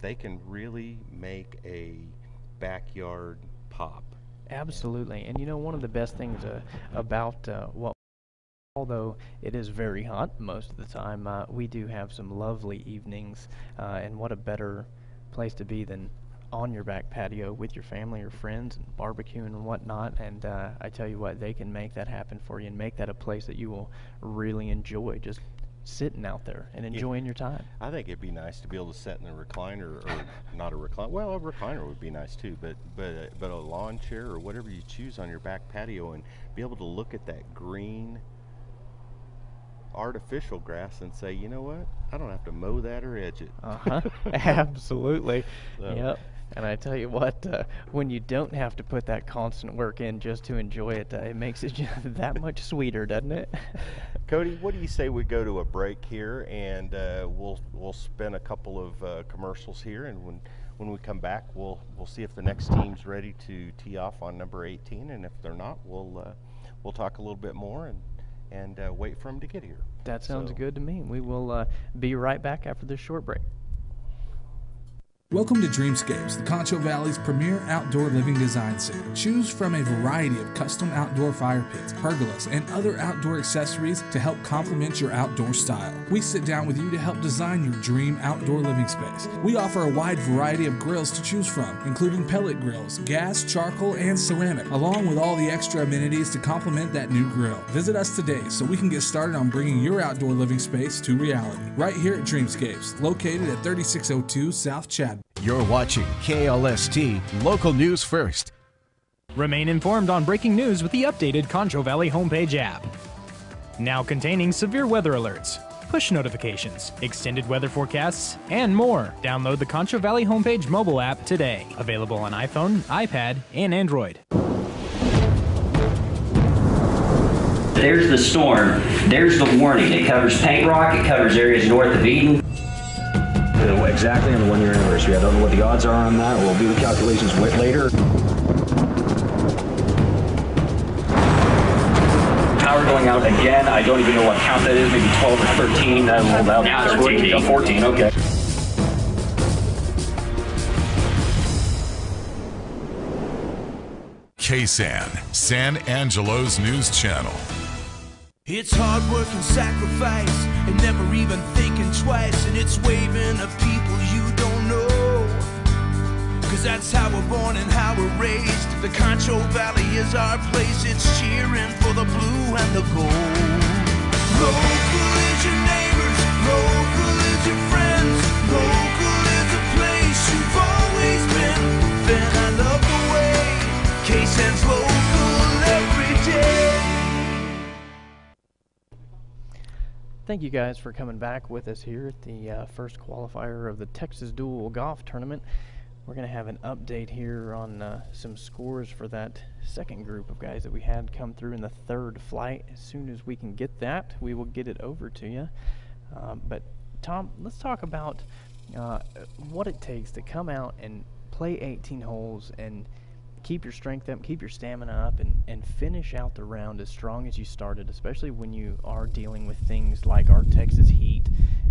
they can really make a backyard pop. Absolutely. And you know, one of the best things about although it is very hot most of the time, we do have some lovely evenings, and what a better place to be than on your back patio with your family or friends and barbecuing and whatnot. And I tell you what, they can make that happen for you and make that a place that you will really enjoy, just sitting out there and enjoying your time. I think it'd be nice to be able to sit in a recliner, or not a recliner. Well, a recliner would be nice too, but a lawn chair or whatever you choose on your back patio, and be able to look at that green artificial grass and say, you know what, I don't have to mow that or edge it. Absolutely. So. Yep. And I tell you what, when you don't have to put that constant work in just to enjoy it, it makes it just that much sweeter, doesn't it? Cody, what do you say we go to a break here, and we'll spin a couple of commercials here, and when we come back, we'll see if the next team's ready to tee off on number 18, and if they're not, we'll talk a little bit more and wait for them to get here. That sounds good to me. We will be right back after this short break. Welcome to Dreamscapes, the Concho Valley's premier outdoor living design center. Choose from a variety of custom outdoor fire pits, pergolas, and other outdoor accessories to help complement your outdoor style. We sit down with you to help design your dream outdoor living space. We offer a wide variety of grills to choose from, including pellet grills, gas, charcoal, and ceramic, along with all the extra amenities to complement that new grill. Visit us today so we can get started on bringing your outdoor living space to reality. Right here at Dreamscapes, located at 3602 South Chadwick. You're watching KLST Local News First. Remain informed on breaking news with the updated Concho Valley Homepage app. Now containing severe weather alerts, push notifications, extended weather forecasts, and more. Download the Concho Valley Homepage mobile app today. Available on iPhone, iPad, and Android. There's the storm. There's the warning. It covers Paint Rock. It covers areas north of Eden. Exactly on the 1 year anniversary. I don't know what the odds are on that. We'll do the calculations later. Power going out again. I don't even know what count that is. Maybe 12 or 13. Now it's 14. 14. Okay. KSAN, San Angelo's news channel. It's hard work and sacrifice, and never even thinking twice, and it's waving at people you don't know. Cause that's how we're born and how we're raised. The Concho Valley is our place. It's cheering for the blue and the gold. Local is your neighbors, local is your friends, local is the place you've always been. Then I love the way KSAN's local every day. Thank you guys for coming back with us here at the first qualifier of the Texas Duel golf tournament. We're going to have an update here on some scores for that second group of guys that we had come through in the third flight. As soon as we can get that, we will get it over to you. But Tom, let's talk about what it takes to come out and play 18 holes and keep your strength up, keep your stamina up, and finish out the round as strong as you started, especially when you are dealing with things like our Texas heat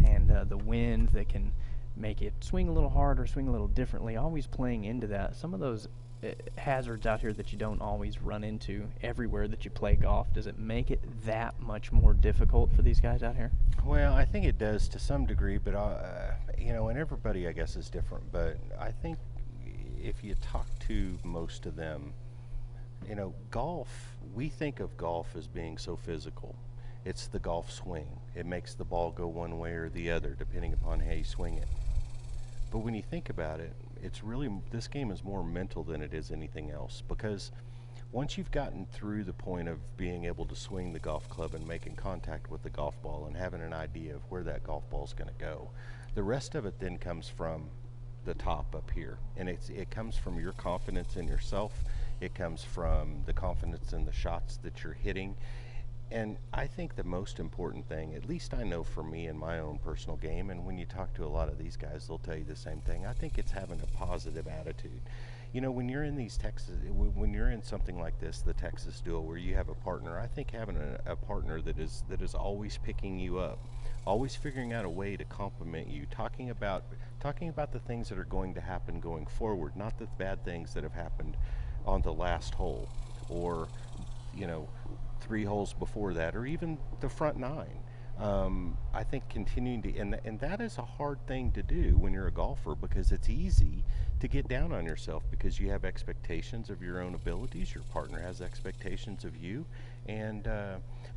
and the wind that can make it swing a little harder, swing a little differently, always playing into that. Some of those hazards out here that you don't always run into everywhere that you play golf, does it make it that much more difficult for these guys out here? Well, I think it does to some degree, but you know, and everybody I guess is different, but I think if you talk to most of them, you know, golf, we think of golf as being so physical. It's the golf swing. It makes the ball go one way or the other depending upon how you swing it. But when you think about it, it's really, this game is more mental than it is anything else, because once you've gotten through the point of being able to swing the golf club and making contact with the golf ball and having an idea of where that golf ball is going to go, the rest of it then comes from the top up here, and it comes from your confidence in yourself. It comes from the confidence in the shots that you're hitting. And I think the most important thing, at least I know for me in my own personal game, and when you talk to a lot of these guys, they'll tell you the same thing, I think it's having a positive attitude. You know, when you're in these when you're in something like this, the Texas Duel, where you have a partner, I think having a partner that is always picking you up, always figuring out a way to compliment you, talking about the things that are going to happen going forward, not the bad things that have happened on the last hole, or, you know, 3 holes before that, or even the front 9. I think continuing to, and that is a hard thing to do when you're a golfer, because it's easy to get down on yourself because you have expectations of your own abilities, your partner has expectations of you, and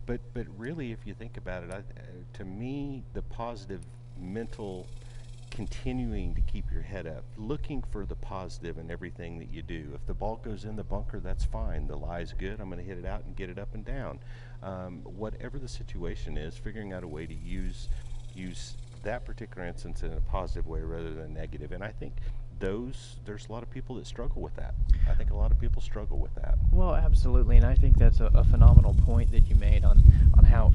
but really, if you think about it, to me, the positive mental, continuing to keep your head up, looking for the positive in everything that you do. If the ball goes in the bunker, that's fine. The lie's good. I'm going to hit it out and get it up and down. Whatever the situation is, figuring out a way to use that particular instance in a positive way rather than negative. And I think there's a lot of people that struggle with that. I think a lot of people struggle with that. Well, absolutely, and I think that's a phenomenal point that you made on how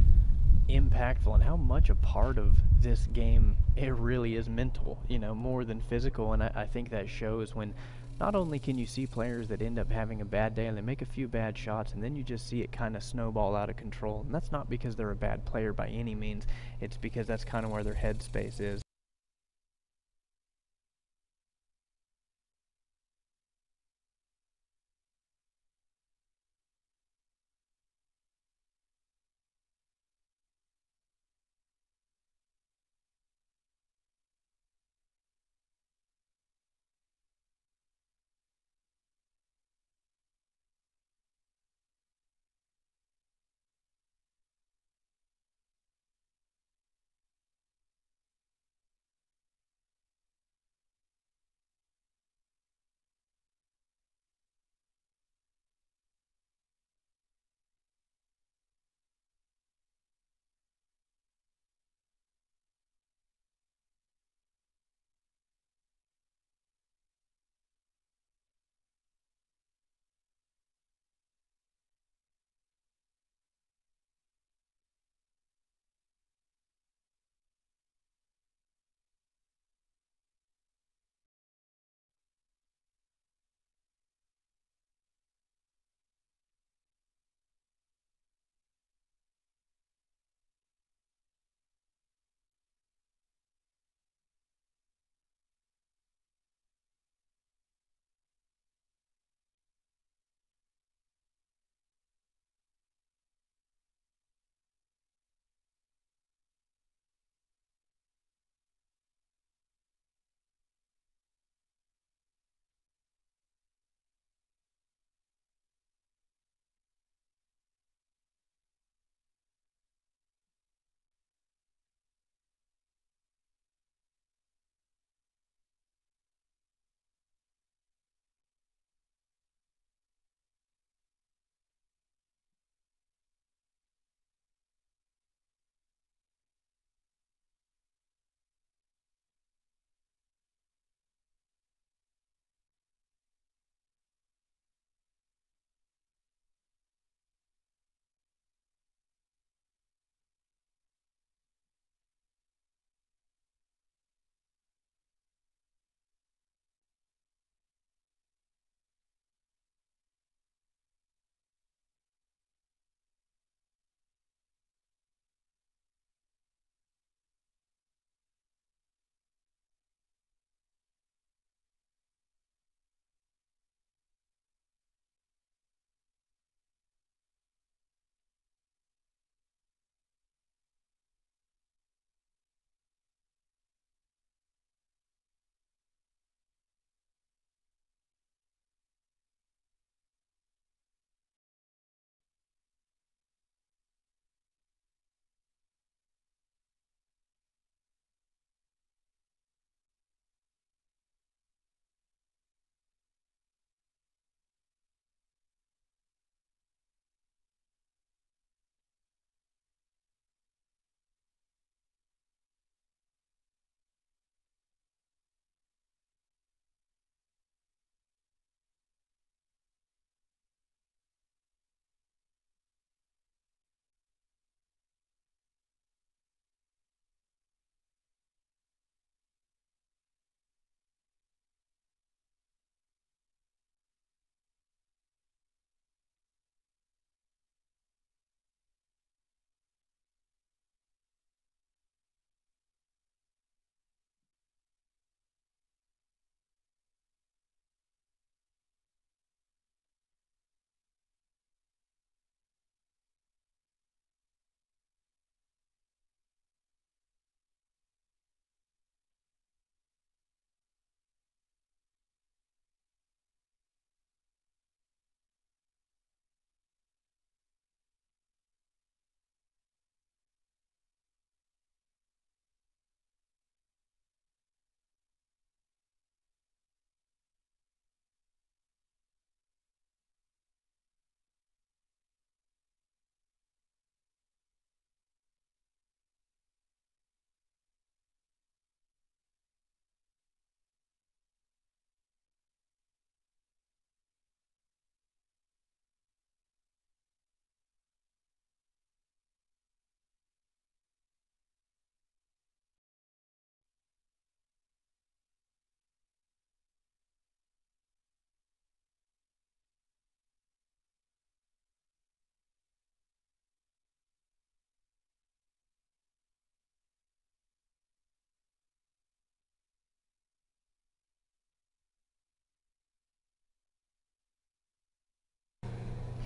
impactful and how much a part of this game it really is mental, you know, more than physical. And I think that shows when not only can you see players that end up having a bad day and they make a few bad shots, and then you just see it kind of snowball out of control, and that's not because they're a bad player by any means, it's because that's kind of where their headspace is.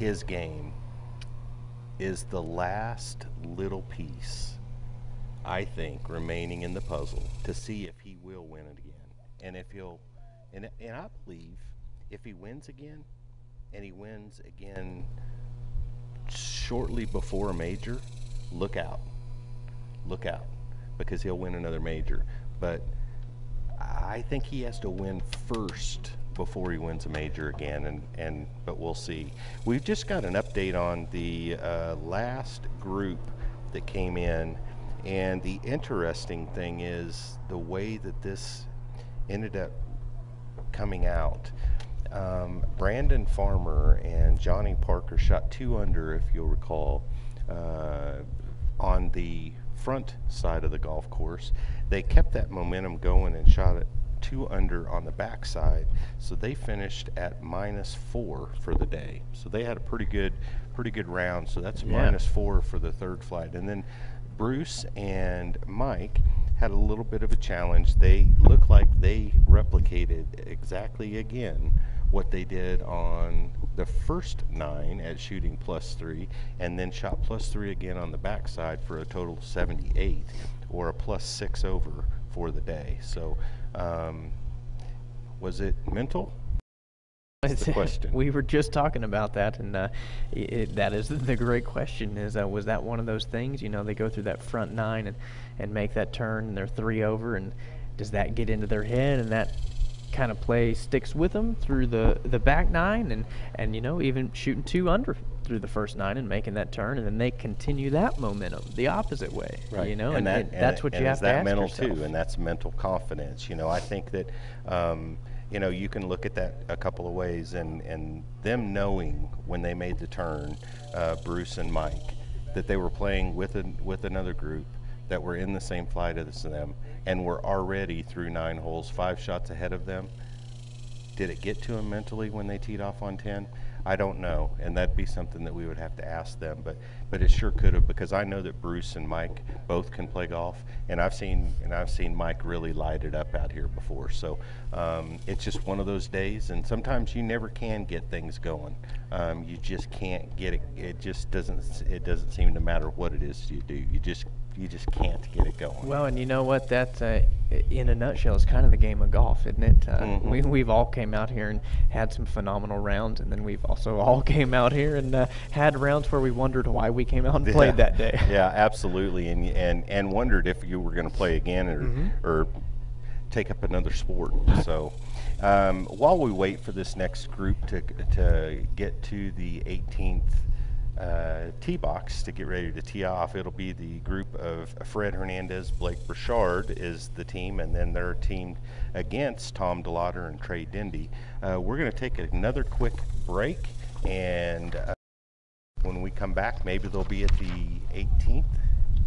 his game is the last little piece, I think, remaining in the puzzle to see if he will win it again. And if he'll, and I believe if he wins again, and he wins again shortly before a major, look out, because he'll win another major. But I think he has to win first before he wins a major again, but we'll see. We've just got an update on the last group that came in, and the interesting thing is the way that this ended up coming out. Brandon Farmer and Johnny Parker shot 2 under, if you'll recall, on the front side of the golf course. They kept that momentum going and shot it 2 under on the back side, so they finished at -4 for the day. So they had a pretty good round. So that's -4 for the third flight. And then Bruce and Mike had a little bit of a challenge. They looked like they replicated exactly again what they did on the first 9 at shooting +3, and then shot +3 again on the backside for a total of 78, or a +6 over for the day. So was it mental? That's the question. We were just talking about that, and that is the great question, is was that one of those things, you know, they go through that front 9 and make that turn, and they're 3 over, and does that get into their head, and that kind of play sticks with them through the back 9, and you know, even shooting 2 under through the first 9 and making that turn, and then they continue that momentum the opposite way, right? You know, and that's what you have to ask mental yourself. too, and that's mental confidence. You know, I think that you know, you can look at that a couple of ways, and them knowing when they made the turn, Bruce and Mike, that they were playing with another group that were in the same flight as them, and were already through 9 holes, 5 shots ahead of them. Did it get to them mentally when they teed off on 10? I don't know, and that'd be something that we would have to ask them, but it sure could have, because I know that Bruce and Mike both can play golf, and I've seen Mike really light it up out here before. So it's just one of those days, and sometimes you never can get things going. You just can't get it. It doesn't seem to matter what it is you do. You just can't get it going. Well, and you know what? That, in a nutshell, is kind of the game of golf, isn't it? We've all came out here and had some phenomenal rounds, and then we've also all came out here and had rounds where we wondered why we came out and played that day. Yeah, absolutely, and wondered if you were going to play again or take up another sport. So while we wait for this next group to get to the 18th tee box to get ready to tee off, it'll be the group of Fred Hernandez, Blake Burchard is the team, and then they're teamed against Tom DeLauder and Trey Dindy. We're going to take another quick break, and when we come back, maybe they'll be at the 18th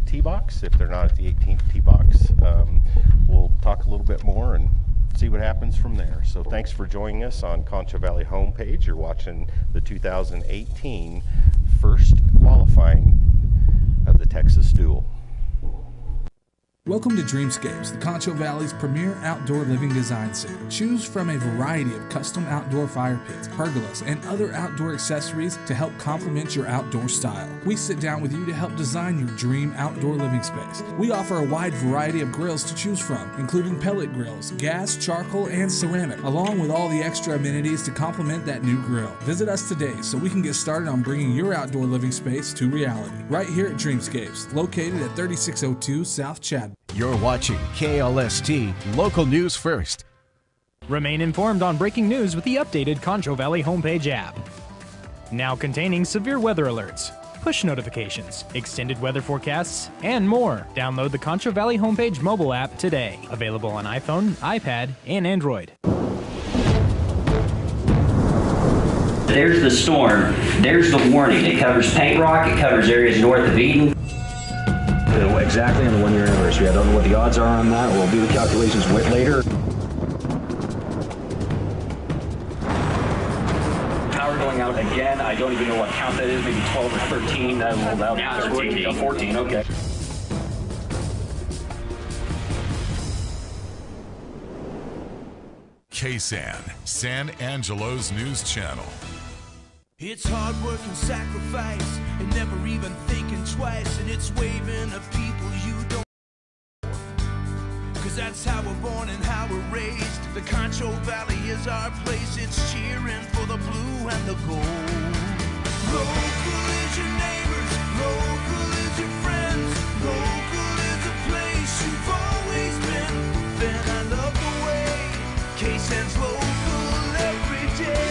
tee box. If they're not at the 18th tee box, we'll talk a little bit more and see what happens from there. So thanks for joining us on Concho Valley Homepage. You're watching the 2018 first qualifying of the Texas Duel. Welcome to Dreamscapes, the Concho Valley's premier outdoor living design center. Choose from a variety of custom outdoor fire pits, pergolas, and other outdoor accessories to help complement your outdoor style. We sit down with you to help design your dream outdoor living space. We offer a wide variety of grills to choose from, including pellet grills, gas, charcoal, and ceramic, along with all the extra amenities to complement that new grill. Visit us today so we can get started on bringing your outdoor living space to reality. Right here at Dreamscapes, located at 3602 South Chadwick. You're watching KLST Local News First. Remain informed on breaking news with the updated Concho Valley Homepage app. Now containing severe weather alerts, push notifications, extended weather forecasts, and more. Download the Concho Valley Homepage mobile app today. Available on iPhone, iPad, and Android. There's the storm. There's the warning. It covers Paint Rock. It covers areas north of Eden. Exactly on the 1-year anniversary. I don't know what the odds are on that. We'll do the calculations later. Power going out again. I don't even know what count that is. Maybe 12 or 13. Now it's 14. 14. Okay. KSAN, San Angelo's news channel. It's hard work and sacrifice, and never even thinking twice, and it's waving at people you don't. Cause that's how we're born and how we're raised. The Concho Valley is our place. It's cheering for the blue and the gold. Local is your neighbors, local is your friends, local is a place you've always been. Then I love the way KSAN's local every day.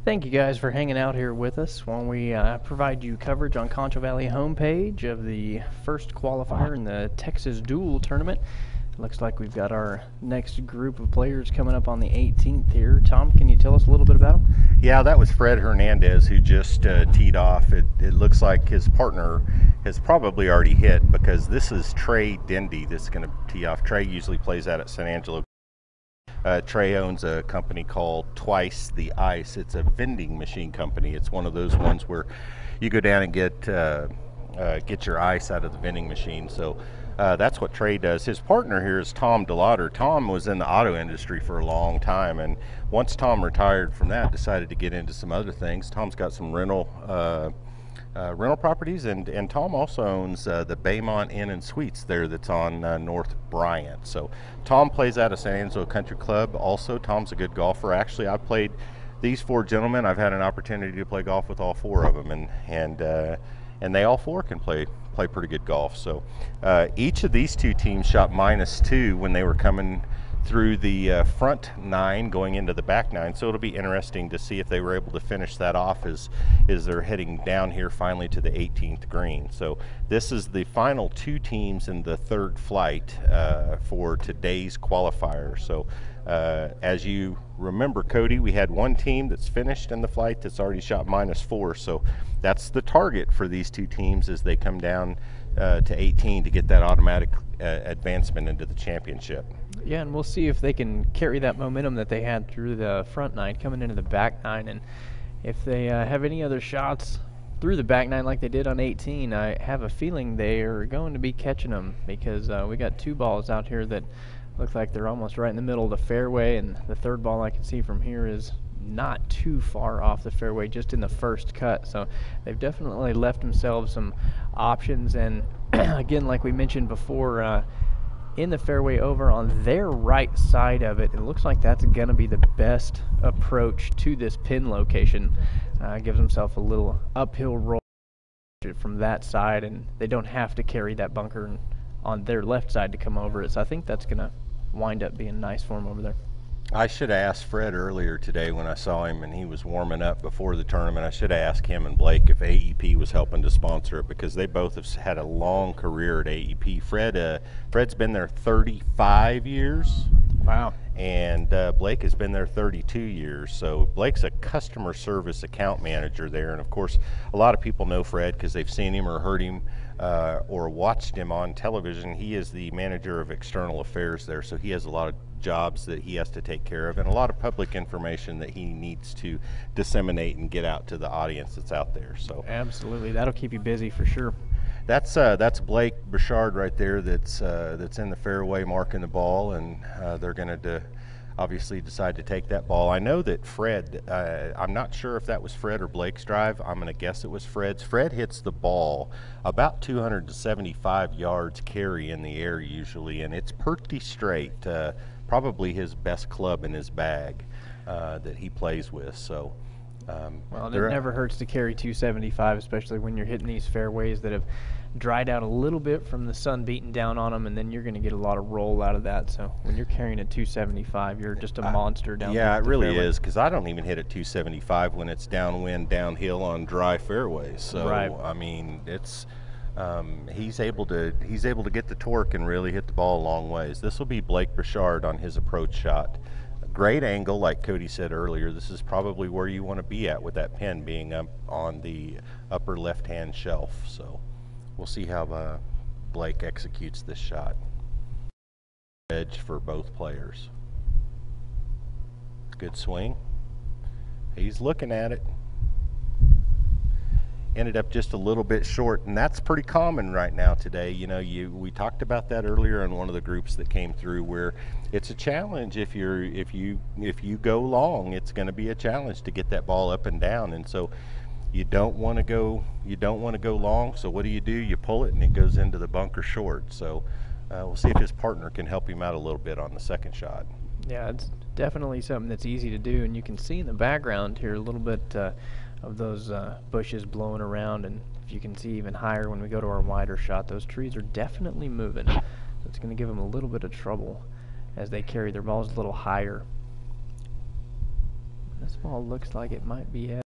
Thank you guys for hanging out here with us while we provide you coverage on Concho Valley homepage of the first qualifier in the Texas Duel tournament. Looks like we've got our next group of players coming up on the 18th here. Tom, can you tell us a little bit about them? Yeah, that was Fred Hernandez who just teed off. It looks like his partner has probably already hit, because this is Trey Dendy that's going to tee off. Trey usually plays out at San Angelo. Trey owns a company called Twice the Ice. It's a vending machine company. It's one of those ones where you go down and get your ice out of the vending machine. So that's what Trey does. His partner here is Tom DeLauder. Tom was in the auto industry for a long time, and once Tom retired from that, decided to get into some other things. Tom's got some rental properties, and Tom also owns the Baymont Inn and Suites there that's on North Bryant. So Tom plays out of San Angelo Country Club. Also, Tom's a good golfer. Actually, I've played these four gentlemen. I've had an opportunity to play golf with all four of them, and they all four can play pretty good golf. So each of these two teams shot -2 when they were coming through the front 9 going into the back 9, so it'll be interesting to see if they were able to finish that off as they're heading down here finally to the 18th green. So this is the final 2 teams in the third flight for today's qualifier. So as you remember, Cody, we had one team that's finished in the flight that's already shot -4, so that's the target for these 2 teams as they come down to 18 to get that automatic advancement into the championship. Yeah, and we'll see if they can carry that momentum that they had through the front 9 coming into the back 9, and if they have any other shots through the back 9 like they did on 18, I have a feeling they are going to be catching them, because we got 2 balls out here that look like they're almost right in the middle of the fairway, and the third ball I can see from here is not too far off the fairway, just in the first cut. So they've definitely left themselves some options, and again, like we mentioned before, in the fairway over on their right side of it, it looks like that's going to be the best approach to this pin location. Gives themselves a little uphill roll from that side, and they don't have to carry that bunker on their left side to come over it. So I think that's going to wind up being nice for them over there. I should have asked Fred earlier today when I saw him and he was warming up before the tournament. I should have asked him and Blake if AEP was helping to sponsor it, because they both have had a long career at AEP. Fred's been there 35 years. Wow. And Blake has been there 32 years. So Blake's a customer service account manager there. And of course, a lot of people know Fred because they've seen him or heard him or watched him on television. He is the manager of external affairs there. So he has a lot of jobs that he has to take care of, and a lot of public information that he needs to disseminate and get out to the audience that's out there. So absolutely, that'll keep you busy for sure. That's Blake Burchard right there. That's in the fairway marking the ball, and they're going to obviously decide to take that ball. I know that Fred, I'm not sure if that was Fred or Blake's drive. I'm going to guess it was Fred's. Fred hits the ball about 275 yards carry in the air usually, and it's pretty straight. Probably his best club in his bag that he plays with. So well, it never hurts to carry 275, especially when you're hitting these fairways that have dried out a little bit from the sun beating down on them, and then you're going to get a lot of roll out of that. So when you're carrying a 275, you're just a monster down there. Yeah, it really is, because I don't even hit at 275 when it's downwind, downhill on dry fairways. So right. I mean, it's he's able to get the torque and really hit the ball a long ways. This will be Blake Burchard on his approach shot. Great angle, like Cody said earlier. This is probably where you want to be at with that pin being up on the upper left-hand shelf. So we'll see how Blake executes this shot. Edge for both players. Good swing. He's looking at it. Ended up just a little bit short, and that's pretty common right now today. You know, we talked about that earlier in one of the groups that came through, where it's a challenge if you go long. It's going to be a challenge to get that ball up and down, and so you don't want to go long. So what do? You pull it and it goes into the bunker short. So we'll see if his partner can help him out a little bit on the second shot. Yeah, it's definitely something that's easy to do, and you can see in the background here a little bit of those bushes blowing around, and if you can see even higher when we go to our wider shot, those trees are definitely moving. So it's going to give them a little bit of trouble as they carry their balls a little higher. This ball looks like it might be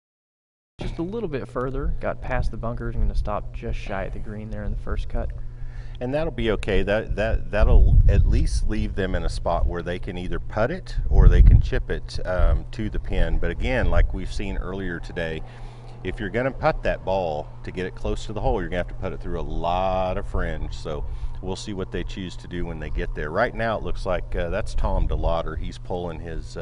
just a little bit further. Got past the bunkers and going to stop just shy of the green there in the first cut. And that'll be okay. That'll at least leave them in a spot where they can either putt it or they can chip it to the pin. But again, like we've seen earlier today, if you're going to putt that ball to get it close to the hole, you're going to have to put it through a lot of fringe. So we'll see what they choose to do when they get there. Right now, it looks like that's Tom DeLauder. He's pulling his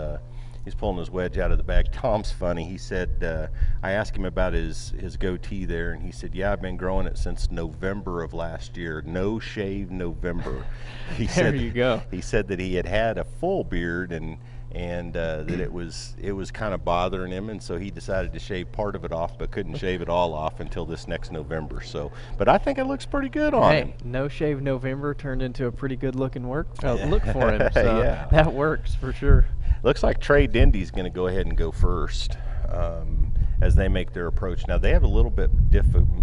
wedge out of the bag. Tom's funny. He said, I asked him about his goatee there, and he said, yeah, I've been growing it since November of last year. No shave November. There you go. He said that he had a full beard and that it was kind of bothering him, and so he decided to shave part of it off, but couldn't shave it all off until this next November. So, but I think it looks pretty good on him. No shave November turned into a pretty good looking look for him. So yeah. That works for sure. Looks like Trey Dindy's going to go ahead and go first as they make their approach. Now they have a little bit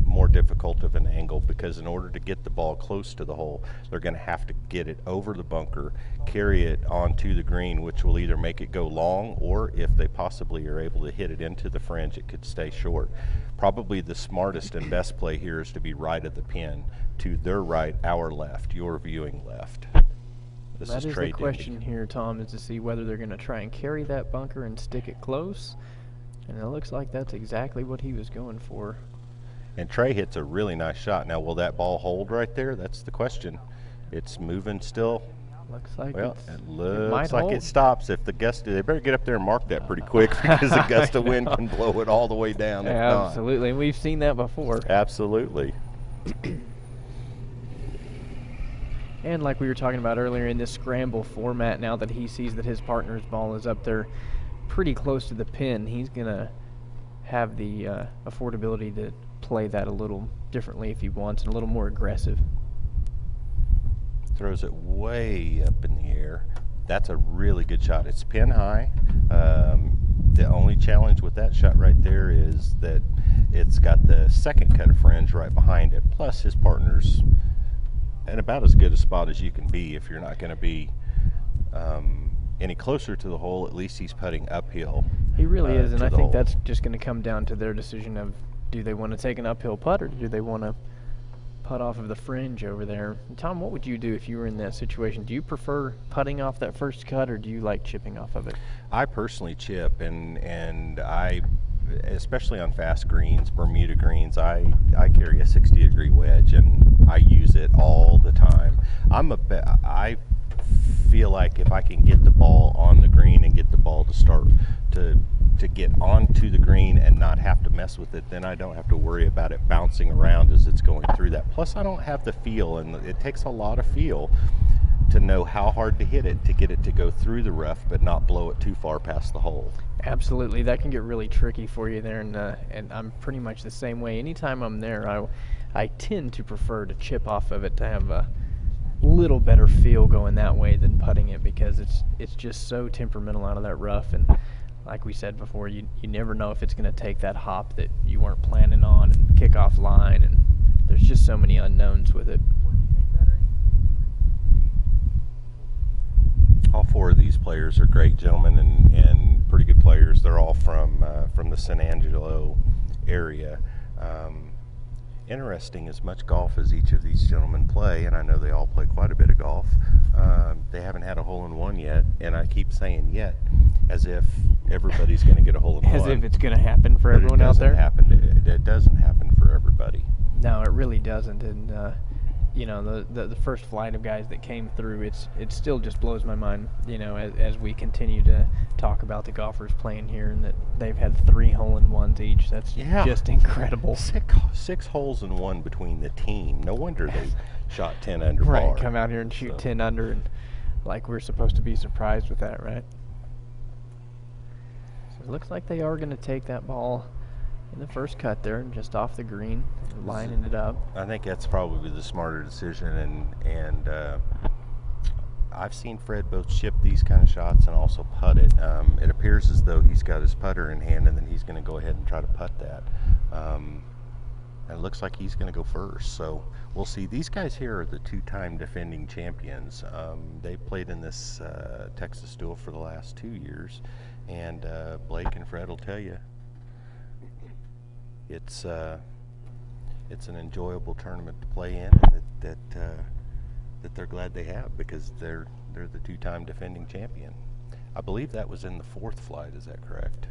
more difficult of an angle because in order to get the ball close to the hole, they're going to have to get it over the bunker, carry it onto the green, which will either make it go long, or if they possibly are able to hit it into the fringe, it could stay short. Probably the smartest and best play here is to be right at the pin, to their right, our left, your viewing left. That is the question here, Tom, is to see whether they're going to try and carry that bunker and stick it close. And it looks like that's exactly what he was going for. And Trey hits a really nice shot. Now, will that ball hold right there? That's the question. It's moving still. Looks like it looks like it stops. If the gust, they better get up there and mark that pretty quick because a gust of wind can blow it all the way down. Absolutely, and we've seen that before. Absolutely. And like we were talking about earlier in this scramble format, now that he sees that his partner's ball is up there pretty close to the pin, he's going to have the affordability to play that a little differently if he wants and a little more aggressive. Throws it way up in the air. That's a really good shot. It's pin high. The only challenge with that shot right there is that it's got the second cut of fringe right behind it. Plus his partner's in about as good a spot as you can be if you're not going to be any closer to the hole. At least he's putting uphill. He really is, and I think that's just going to come down to their decision of do they want to take an uphill putt or do they want to putt off of the fringe over there. Tom, what would you do if you were in that situation? Do you prefer putting off that first cut or do you like chipping off of it? I personally chip, and I, especially on fast greens, Bermuda greens, I carry a 60-degree wedge and I use it all the time. I feel like if I can get the ball on the green and get the ball to start to get onto the green and not have to mess with it, then I don't have to worry about it bouncing around as it's going through that. Plus I don't have the feel, and it takes a lot of feel to know how hard to hit it to get it to go through the rough but not blow it too far past the hole. Absolutely, that can get really tricky for you there, and I'm pretty much the same way. Anytime I'm there, I tend to prefer to chip off of it to have a little better feel going that way than putting it, because it's just so temperamental out of that rough, and like we said before, you never know if it's going to take that hop that you weren't planning on and kick off line, and there's just so many unknowns with it. All four of these players are great gentlemen and pretty good players. They're all from the San Angelo area. Interesting, as much golf as each of these gentlemen play, and I know they all play quite a bit of golf, they haven't had a hole-in-one yet, and I keep saying yet as if everybody's going to get a hole-in-one. As if it's going to happen for everyone out there? It doesn't happen for everybody. No, it really doesn't, and you know, the first flight of guys that came through, it still just blows my mind, you know, as we continue to talk about the golfers playing here and that they've had 3 hole-in-ones each. That's just incredible. Six holes in one between the team. No wonder they shot 10 under par. Right, come out here and shoot 10 under, and like we're supposed to be surprised with that, right? So it looks like they are going to take that ball in the first cut there, just off the green, lining it up. I think that's probably the smarter decision, and I've seen Fred both chip these kind of shots and also putt it. It appears as though he's got his putter in hand, and then he's going to go ahead and try to putt that. And it looks like he's going to go first, so we'll see. These guys here are the 2-time defending champions. They played in this Texas Duel for the last 2 years, And Blake and Fred will tell you, it's an enjoyable tournament to play in, and that they're glad they have, because they're the two-time defending champion. I believe that was in the 4th flight. Is that correct?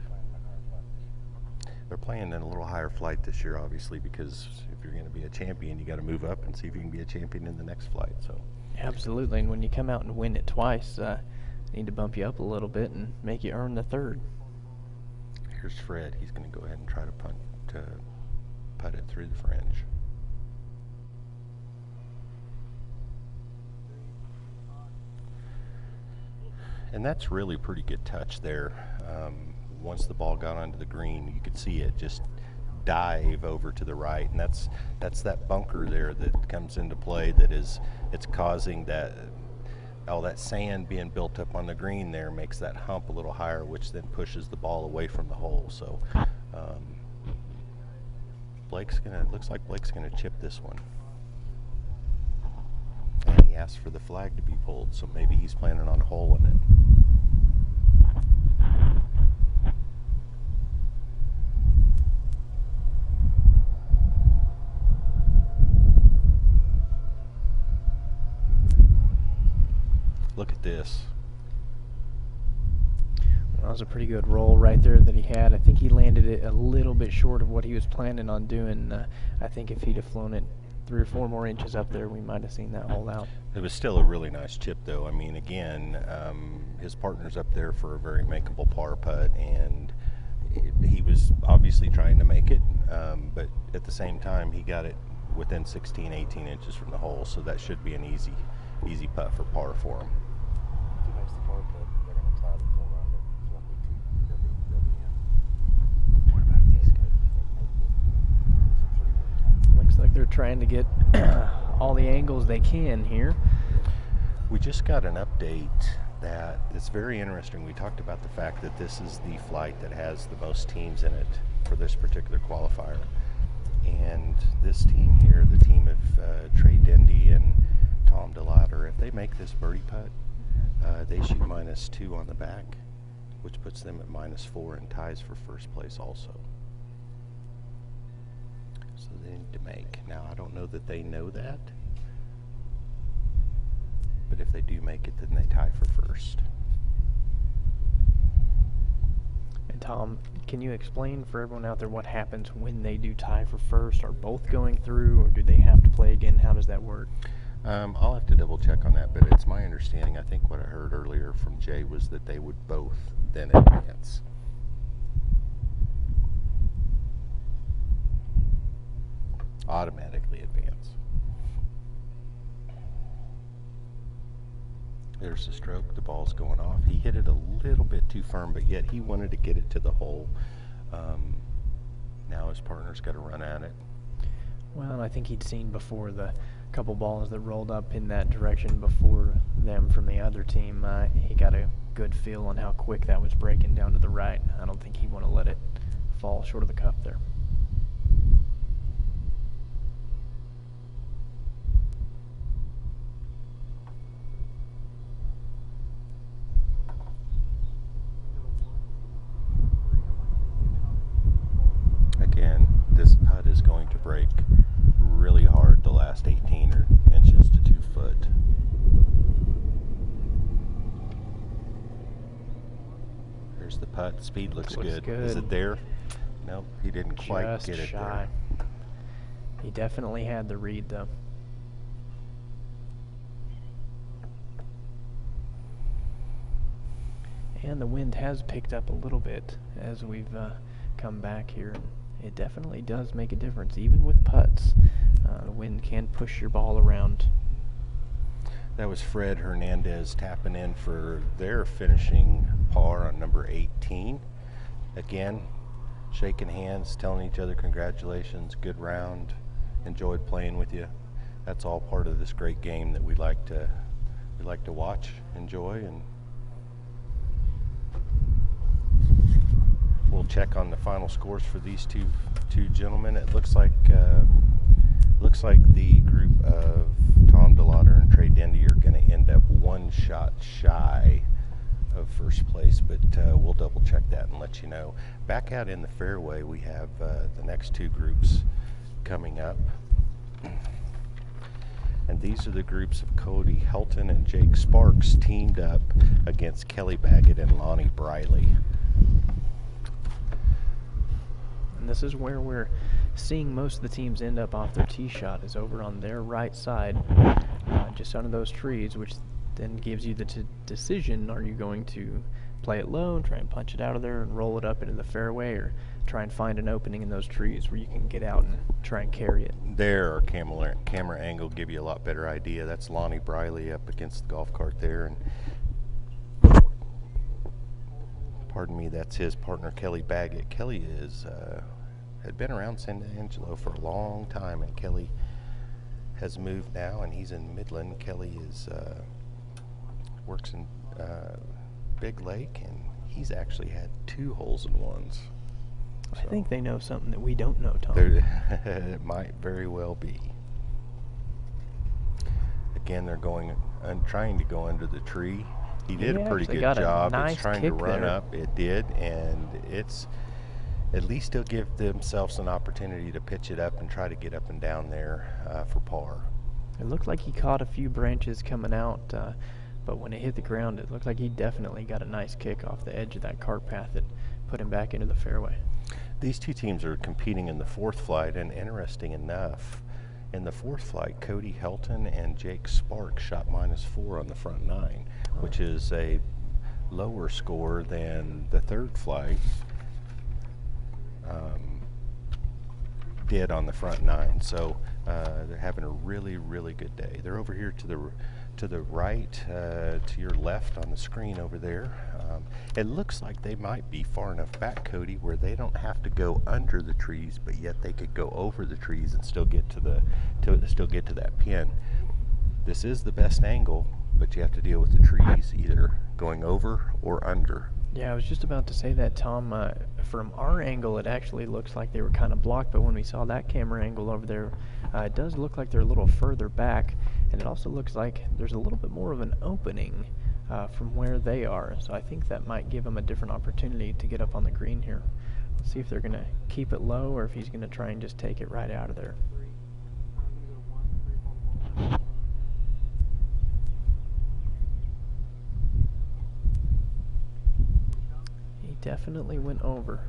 They're playing in a little higher flight this year, obviously, because if you're going to be a champion, you got to move up and see if you can be a champion in the next flight. So. Absolutely, and when you come out and win it twice, need to bump you up a little bit and make you earn the 3rd. Here's Fred. He's going to go ahead and try to putt it through the fringe. And that's really pretty good touch there. Once the ball got onto the green, you could see it just dive over to the right, and that's that bunker there that comes into play. It's causing that all that sand being built up on the green there makes that hump a little higher, which then pushes the ball away from the hole. So looks like Blake's gonna chip this one. And he asked for the flag to be pulled, so maybe he's planning on holing it. Look at this. Well, that was a pretty good roll right there that he had. I think he landed it a little bit short of what he was planning on doing. I think if he'd have flown it 3 or 4 more inches up there, we might have seen that hole out. It was still a really nice chip, though. I mean, again, his partner's up there for a very makeable par putt, and he was obviously trying to make it, but at the same time, he got it within 16, 18 inches from the hole, so that should be an easy putt for par for him. If he makes the par putt, they're going to tie the full round. It won't be too. They'll be in. What about these guys? Looks like they're trying to get all the angles they can here. We just got an update that it's very interesting. We talked about the fact that this is the flight that has the most teams in it for this particular qualifier. And this team here, the team of Trey Dendy and Tom DeLauder, if they make this birdie putt, they shoot -2 on the back, which puts them at -4 and ties for first place also. So they need to make. Now, I don't know that they know that, but if they do make it, then they tie for first. And Tom, can you explain for everyone out there what happens when they do tie for first? Are both going through, or do they have to play again? How does that work? I'll have to double check on that, but it's my understanding, I think what I heard earlier from Jay was that they would both then advance. Automatically advance. There's the stroke, the ball's going off. He hit it a little bit too firm, but yet he wanted to get it to the hole. Now his partner's got to run at it. Well, I think he'd seen before the couple balls that rolled up in that direction before them from the other team. He got a good feel on how quick that was breaking down to the right. I don't think he'd want to let it fall short of the cup there. Again, this putt is going to break really hard the last 18 inches to 2 foot. There's the putt. Speed looks good. Is it there? Nope, he didn't quite Just get it shy. there. He definitely had the read, though. And the wind has picked up a little bit as we've come back here. It definitely does make a difference, even with putts. The wind can push your ball around. That was Fred Hernandez tapping in for their finishing par on number 18. Again, shaking hands, telling each other congratulations, good round, enjoyed playing with you. That's all part of this great game that we like to watch, enjoy, and we'll check on the final scores for these two gentlemen. It looks like the group of Tom DeLauder and Trey Dendy are going to end up 1 shot shy of first place, but we'll double check that and let you know. Back out in the fairway, we have the next two groups coming up. And these are the groups of Cody Helton and Jake Sparks teamed up against Kelly Baggett and Lonnie Briley. And this is where we're seeing most of the teams end up off their tee shot, is over on their right side, just under those trees, which then gives you the decision: are you going to play it low and try and punch it out of there and roll it up into the fairway, or try and find an opening in those trees where you can get out and try and carry it? There, our camera angle give you a lot better idea. That's Lonnie Briley up against the golf cart there, and pardon me, that's his partner Kelly Baggett. Kelly had been around San Angelo for a long time, and Kelly has moved now, and he's in Midland. Kelly works in Big Lake, and he's actually had 2 holes in ones. So I think they know something that we don't know, Tom. It might very well be. Again, they're going and trying to go under the tree. He did a pretty good job. Nice it's trying to run there. up. It did, and it's at least they'll give themselves an opportunity to pitch it up and try to get up and down there for par. It looked like he caught a few branches coming out, but when it hit the ground, it looked like he definitely got a nice kick off the edge of that cart path that put him back into the fairway. These two teams are competing in the 4th flight, and interesting enough, in the 4th flight, Cody Helton and Jake Sparks shot -4 on the front 9, which is a lower score than the 3rd flight did on the front 9. So they're having a really, really good day. They're over here to the right, to your left on the screen over there. It looks like they might be far enough back, Cody, where they don't have to go under the trees, but yet they could go over the trees and still get to that pin. This is the best angle, but you have to deal with the trees, either going over or under. Yeah, I was just about to say that, Tom. From our angle, it actually looks like they were kind of blocked, but when we saw that camera angle over there, it does look like they're a little further back, and it also looks like there's a little bit more of an opening from where they are. So I think that might give them a different opportunity to get up on the green here. Let's see if they're going to keep it low or if he's going to try and just take it right out of there. He definitely went over.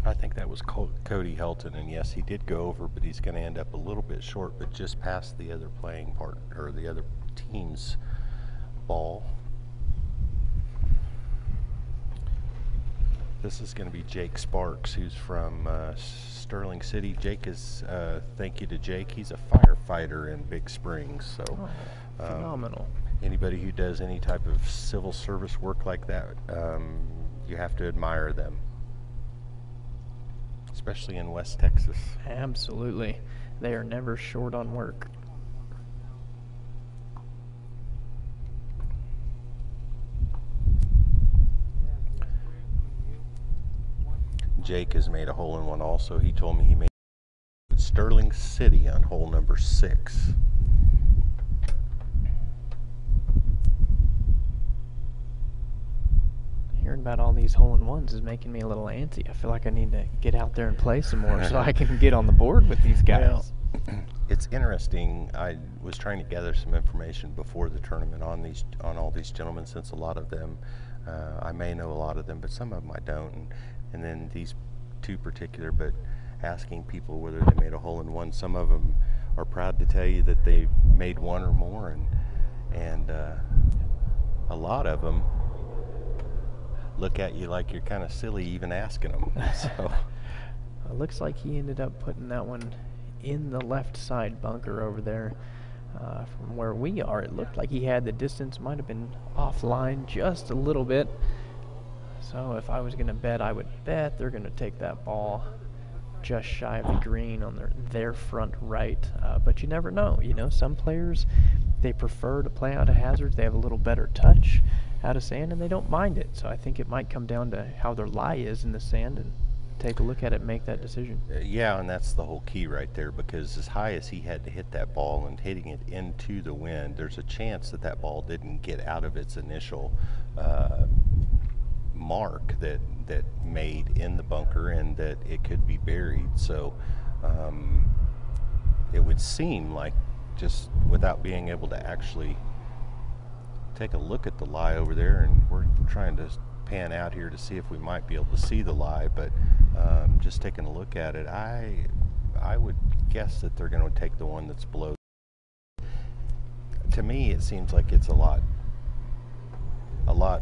I think that was Cody Helton, and yes, he did go over, but he's going to end up a little bit short, but just past the other playing part, or the other team's ball. This is going to be Jake Sparks, who's from Sterling City. Jake is, thank you to Jake, he's a firefighter in Big Springs. So phenomenal. Anybody who does any type of civil service work like that, you have to admire them, especially in West Texas. Absolutely. They are never short on work. Jake has made a hole-in-one also. He told me he made Sterling City on hole number 6. Hearing about all these hole-in-ones is making me a little antsy. I feel like I need to get out there and play some more so I can get on the board with these guys. Well, it's interesting. I was trying to gather some information before the tournament on all these gentlemen, since a lot of them, I may know a lot of them, but some of them I don't. And then these two particular, but asking people whether they made a hole-in-one. Some of them are proud to tell you that they made one or more, and a lot of them look at you like you're kind of silly even asking them. So it looks like he ended up putting that one in the left side bunker over there. From where we are, it looked like he had the distance, might have been offline just a little bit. So if I was going to bet, I would bet they're going to take that ball just shy of the green on their front right. But you never know. You know, some players, they prefer to play out of hazards. They have a little better touch out of sand, and they don't mind it. So I think it might come down to how their lie is in the sand, and take a look at it and make that decision. Yeah, and that's the whole key right there, because as high as he had to hit that ball and hitting it into the wind, there's a chance that that ball didn't get out of its initial mark that made in the bunker, and that it could be buried. So it would seem like, just without being able to actually take a look at the lie over there, and we're trying to pan out here to see if we might be able to see the lie, but just taking a look at it, I would guess that they're going to take the one that's below. To me, it seems like it's a lot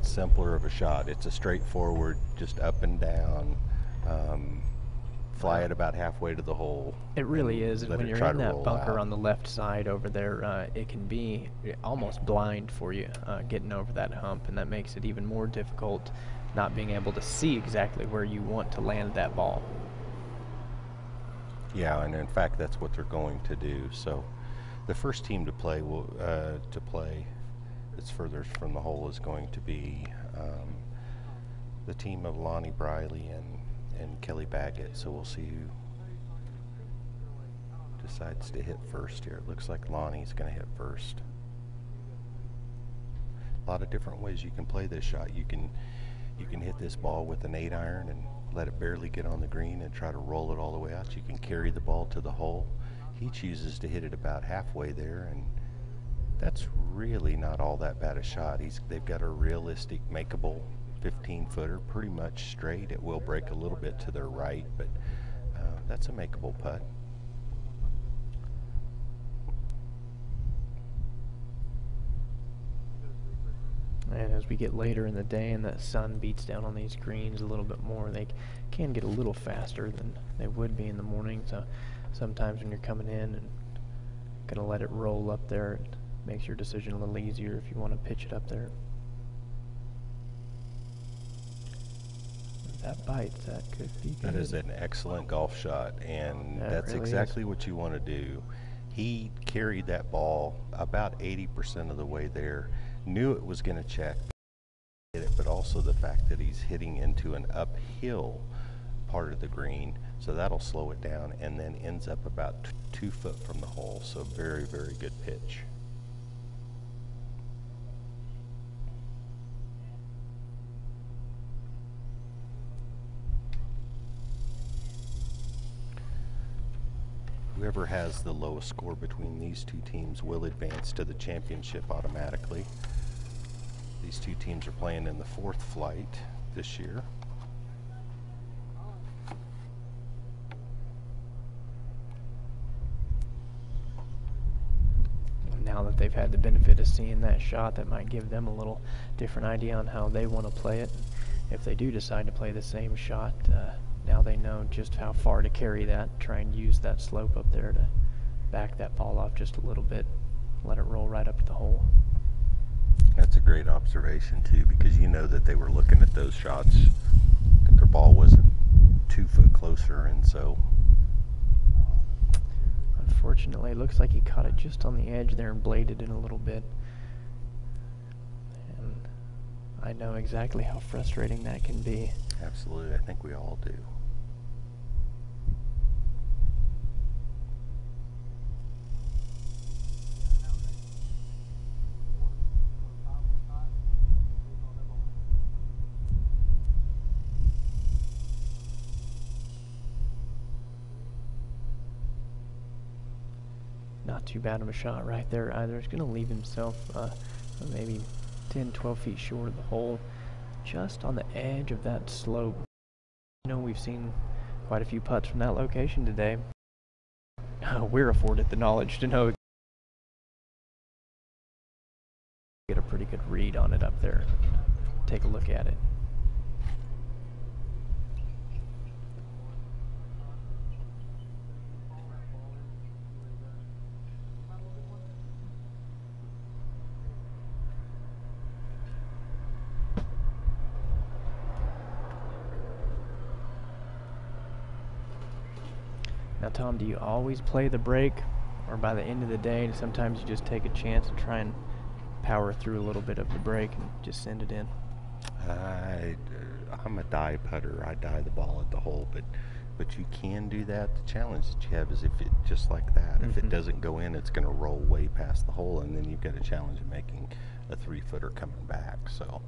simpler of a shot. It's a straightforward, just up and down, fly it about halfway to the hole. It really is, and when you're in that bunker on the left side over there, it can be almost blind for you getting over that hump, and that makes it even more difficult not being able to see exactly where you want to land that ball. Yeah, and in fact, that's what they're going to do. So the first team to play that's furthest from the hole is going to be the team of Lonnie Briley and Kelly Baggett. So we'll see who decides to hit first here. It looks like Lonnie's going to hit first. A lot of different ways you can play this shot. You can hit this ball with an 8-iron and let it barely get on the green and try to roll it all the way out. You can carry the ball to the hole. He chooses to hit it about halfway there, and that's really not all that bad a shot. They've got a realistic, makeable 15-footer, pretty much straight. It will break a little bit to their right, but that's a makeable putt. And as we get later in the day and the sun beats down on these greens a little bit more, they can get a little faster than they would be in the morning. So sometimes when you're coming in and gonna let it roll up there, it makes your decision a little easier if you want to pitch it up there. That bites, that could be good. That is an excellent golf shot, and that's really exactly what you want to do. He carried that ball about 80% of the way there. Knew it was going to check, hit it, but also the fact that he's hitting into an uphill part of the green, so that'll slow it down, and then ends up about 2 foot from the hole. So very, very good pitch. Whoever has the lowest score between these two teams will advance to the championship automatically. These two teams are playing in the 4th flight this year. Now that they've had the benefit of seeing that shot, that might give them a little different idea on how they want to play it. If they do decide to play the same shot, now they know just how far to carry that, try and use that slope up there to back that ball off just a little bit, let it roll right up to the hole. That's a great observation too, because you know that they were looking at those shots. Their ball wasn't 2 foot closer, and so unfortunately it looks like he caught it just on the edge there and bladed in a little bit. And I know exactly how frustrating that can be. Absolutely, I think we all do. Not too bad of a shot right there either. He's going to leave himself maybe 10, 12 feet short of the hole, just on the edge of that slope. You know, we've seen quite a few putts from that location today. We're afforded the knowledge to know, get a pretty good read on it up there. Take a look at it. Now, Tom, do you always play the break, or by the end of the day, sometimes you just take a chance and try and power through a little bit of the break and just send it in? I'm a die putter. I die the ball at the hole, but you can do that. The challenge that you have is if it, just like that, if it doesn't go in, it's going to roll way past the hole, and then you've got a challenge of making a 3-footer coming back. So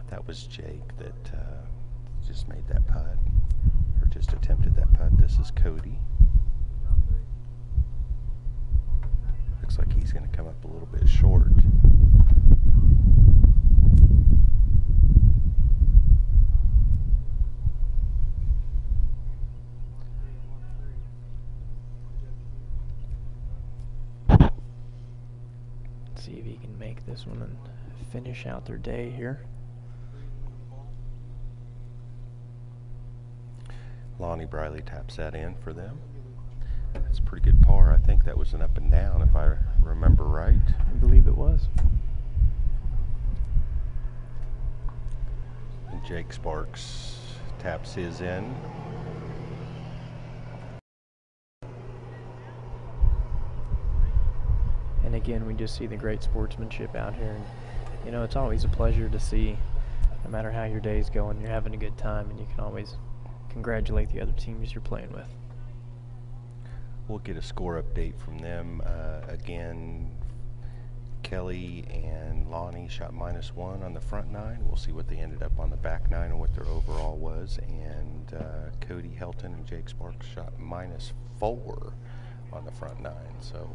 That was Jake that just made that putt, or just attempted that putt. This is Cody. Looks like he's going to come up a little bit short. See if he can make this one and finish out their day here. Lonnie Briley taps that in for them. That's a pretty good par. I think that was an up and down, if I remember right. I believe it was. And Jake Sparks taps his in. And again, we just see the great sportsmanship out here. And, you know, it's always a pleasure to see, no matter how your day's going, you're having a good time, and you can always congratulate the other teams you're playing with. We'll get a score update from them. Again, Kelly and Lonnie shot -1 on the front 9. We'll see what they ended up on the back 9 and what their overall was. And Cody Helton and Jake Sparks shot -4 on the front 9. So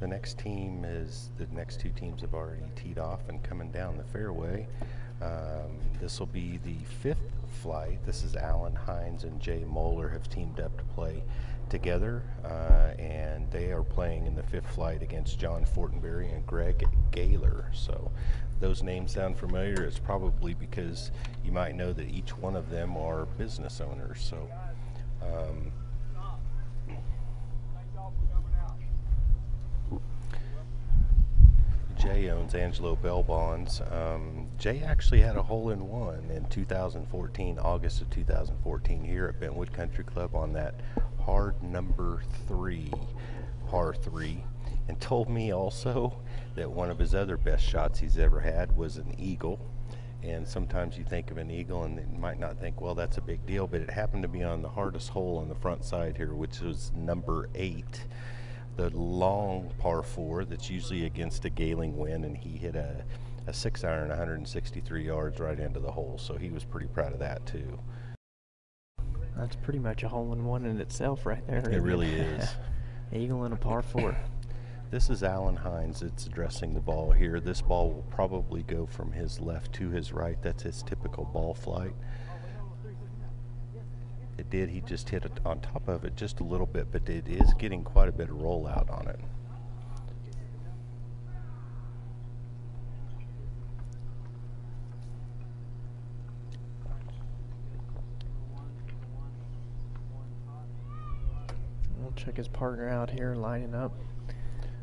the next team is, the next two teams have already teed off and coming down the fairway. This will be the 5th flight. This is Alan Hines and Jay Moeller have teamed up to play together, and they are playing in the 5th flight against John Fortenberry and Greg Gaylor. So those names sound familiar. It's probably because you might know that each one of them are business owners. So Jay owns Angelo Bell Bonds. Jay actually had a hole-in-one in 2014, August of 2014, here at Bentwood Country Club on that hard number 3, par 3, and told me also that one of his other best shots he's ever had was an eagle. And sometimes you think of an eagle and you might not think, well, that's a big deal, but it happened to be on the hardest hole on the front side here, which was number 8. The long par 4 that's usually against a galing wind, and he hit a 6-iron 163 yards right into the hole, so he was pretty proud of that too. That's pretty much a hole-in-one in itself right there. It really is. Eagle and a par 4. This is Alan Hines that's addressing the ball here. This ball will probably go from his left to his right. That's his typical ball flight. It did, he just hit it on top of it just a little bit, but it is getting quite a bit of rollout on it. We'll check his partner out here, lining up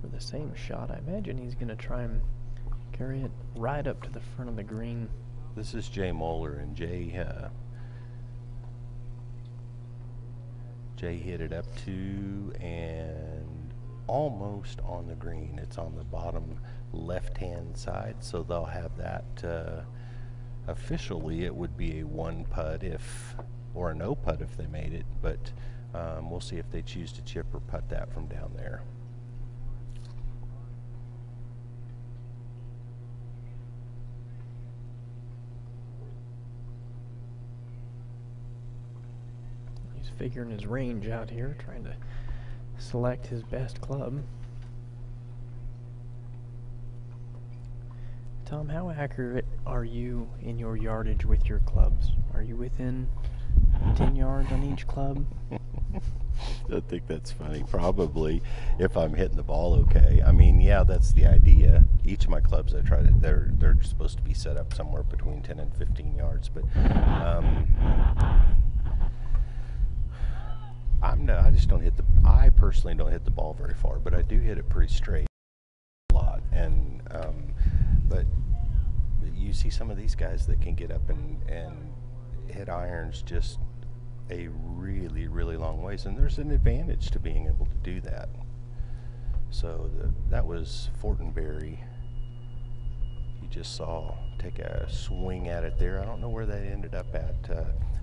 for the same shot. I imagine he's going to try and carry it right up to the front of the green. This is Jay Moeller, and Jay hit it up to and almost on the green. It's on the bottom left-hand side, so they'll have that. Officially, it would be a 1 putt if, or a no putt if they made it, but we'll see if they choose to chip or putt that from down there. Figuring his range out here, trying to select his best club. Tom, how accurate are you in your yardage with your clubs? Are you within 10 yards on each club? I think that's funny. Probably, if I'm hitting the ball okay. I mean, yeah, that's the idea. Each of my clubs, I try to, they're supposed to be set up somewhere between 10 and 15 yards, but I just don't hit I personally don't hit the ball very far, but I do hit it pretty straight a lot. And but you see some of these guys that can get up and hit irons just a really, really long ways, and there's an advantage to being able to do that. So that was Fortenberry. You just saw take a swing at it there. I don't know where that ended up at.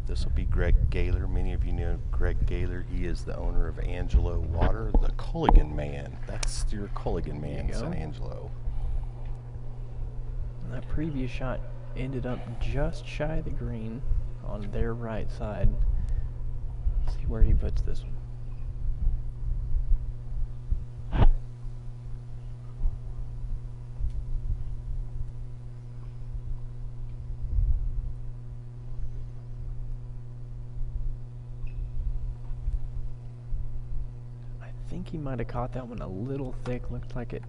This will be Greg Gaylor. Many of you know Greg Gaylor. He is the owner of Angelo Water, the Culligan Man. That's your Culligan Man, San Angelo. And that previous shot ended up just shy of the green on their right side. Let's see where he puts this one. I think he might have caught that one a little thick. Looked like it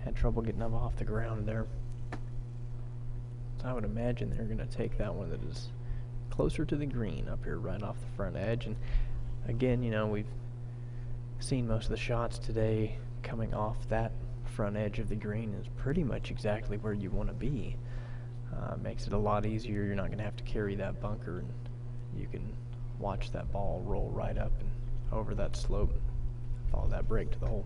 had trouble getting up off the ground there. So I would imagine they're going to take that one that is closer to the green up here right off the front edge. And again, you know, we've seen most of the shots today coming off that front edge of the green is pretty much exactly where you want to be. Makes it a lot easier. You're not going to have to carry that bunker, and you can watch that ball roll right up and over that slope. Follow that break to the hole.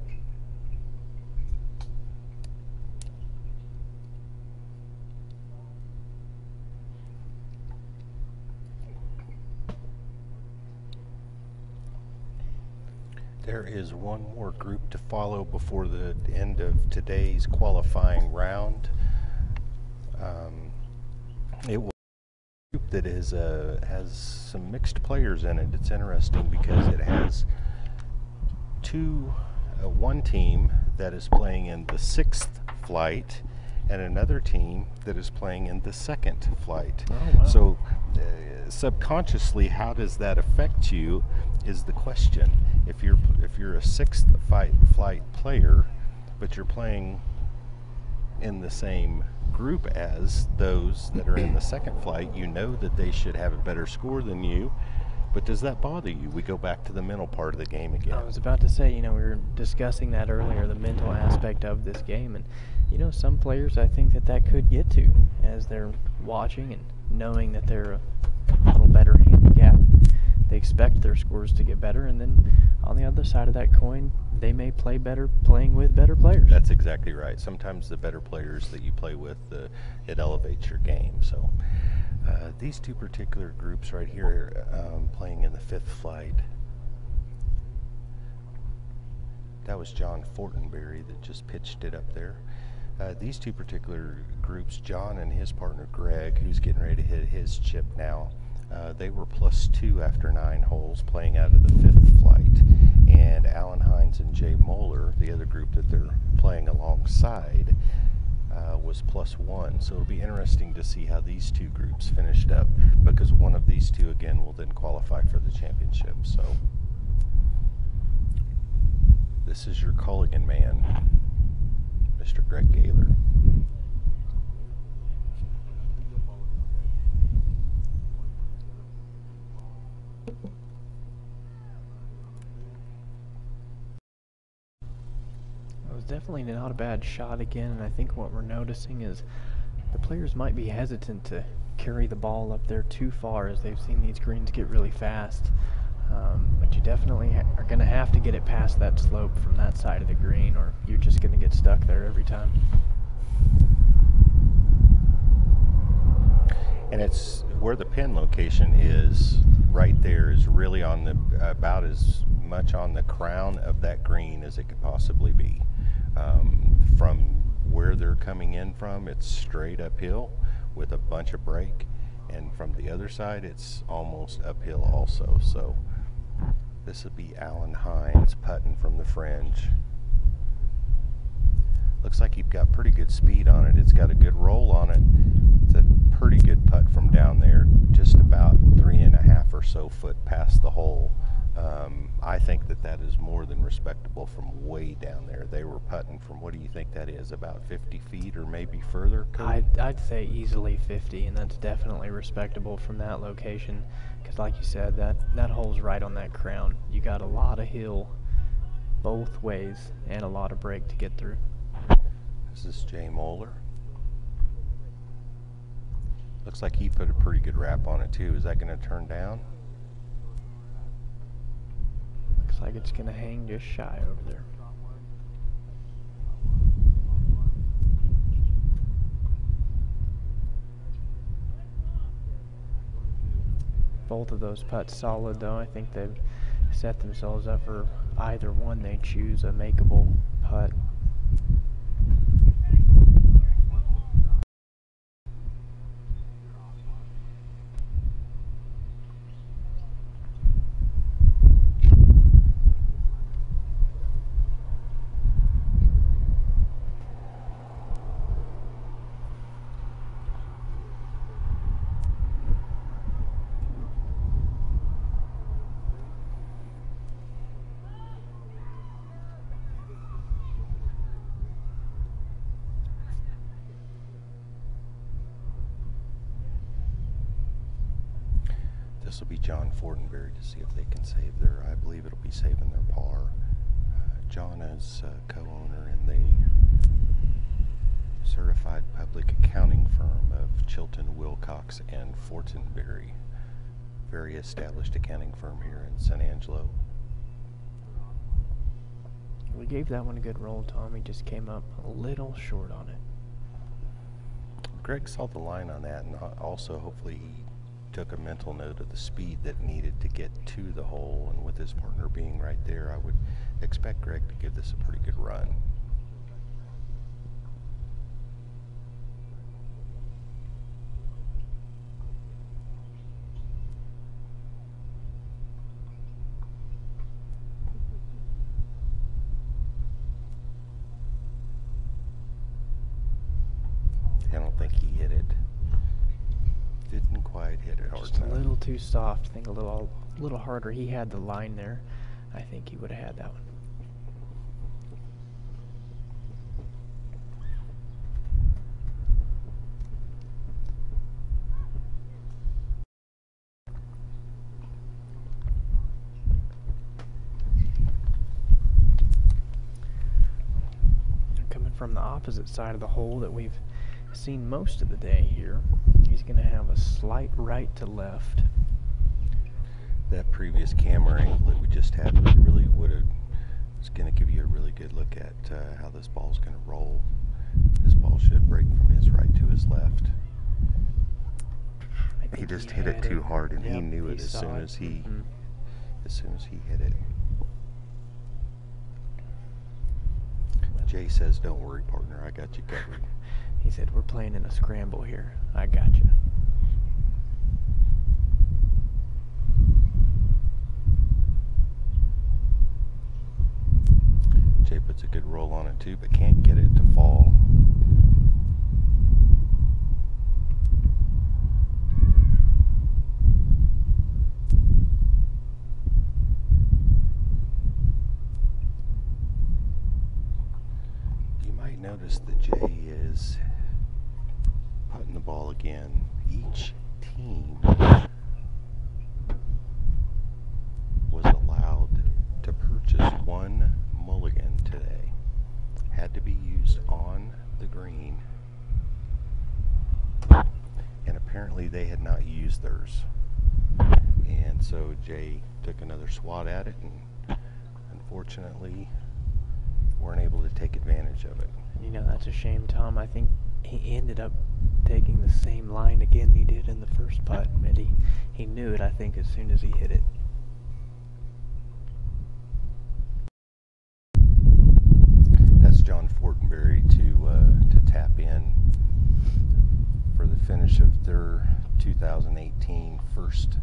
There is one more group to follow before the end of today's qualifying round. It will be a group that is has some mixed players in it. It's interesting because it has one team that is playing in the 6th flight and another team that is playing in the 2nd flight. Oh, wow. So subconsciously, how does that affect you is the question. If you're a 6th flight player, but you're playing in the same group as those that are in the 2nd flight, you know that they should have a better score than you. But does that bother you? We go back to the mental part of the game again. I was about to say, you know, we were discussing that earlier, the mental aspect of this game. And, you know, some players I think that could get to as they're watching and knowing that they're a little better handicap. They expect their scores to get better. And then on the other side of that coin, they may play better playing with better players. That's exactly right. Sometimes the better players that you play with, it elevates your game. So these two particular groups right here playing in the 5th flight. That was John Fortenberry that just pitched it up there. These two particular groups, John and his partner Greg, who's getting ready to hit his chip now, they were +2 after 9 holes playing out of the 5th flight. And Alan Hines and Jay Moeller, the other group that they're playing alongside, was +1. So it'll be interesting to see how these two groups finished up, because one of these two again will then qualify for the championship. So this is your Culligan Man, Mr. Greg Gaylor. Definitely not a bad shot again, and I think what we're noticing is the players might be hesitant to carry the ball up there too far as they've seen these greens get really fast. But you definitely are going to have to get it past that slope from that side of the green, or you're just going to get stuck there every time. And it's where the pin location is right there is really on the about as much on the crown of that green as it could possibly be. From where they're coming in from, it's straight uphill with a bunch of break, and from the other side it's almost uphill also. So this would be Alan Hines putting from the fringe. Looks like you've got pretty good speed on it. It's got a good roll on it. It's a pretty good putt from down there, just about 3.5 or so foot past the hole. I think that is more than respectable from way down there. They were putting from, what do you think that is, about 50 feet or maybe further? I'd say easily 50, and that's definitely respectable from that location, because like you said, that hole's right on that crown. You got a lot of hill both ways and a lot of break to get through. This is Jay Moeller. Looks like he put a pretty good wrap on it too. Is that going to turn down? Looks like it's going to hang just shy over there. Both of those putts solid, though. I think they've set themselves up for either one they choose a makeable putt. This will be John Fortenberry to see if they can save their, I believe it'll be saving their par. John is co-owner in the certified public accounting firm of Chilton, Wilcox, and Fortenberry. Very established accounting firm here in San Angelo. We gave that one a good roll, Tom. He just came up a little short on it. Greg saw the line on that, and also hopefully he took a mental note of the speed that needed to get to the hole, and with his partner being right there, I would expect Greg to give this a pretty good run. I don't think he hit it. Didn't quite hit it hard Just enough. a little too soft. I think a little harder. He had the line there. I think he would have had that one. Coming from the opposite side of the hole that we've seen most of the day here, he's going to have a slight right to left. That previous camera angle that we just had really it's going to give you a really good look at how this ball's going to roll. This ball should break from his right to his left. He just hit it too hard, and he knew it as soon as he hit it. Jay says, "Don't worry, partner, I got you covered." He said, "We're playing in a scramble here. I got you." Jay puts a good roll on it too, but can't get it to fall. You might notice that Jay is putting the ball again. Each team was allowed to purchase one mulligan today. Had to be used on the green, and apparently they had not used theirs, and so Jay took another swat at it, and unfortunately weren't able to take advantage of it. You know, that's a shame, Tom. I think he ended up taking the same line again he did in the first putt, and he knew it, I think, as soon as he hit it. That's John Fortenberry to tap in for the finish of their 2018 first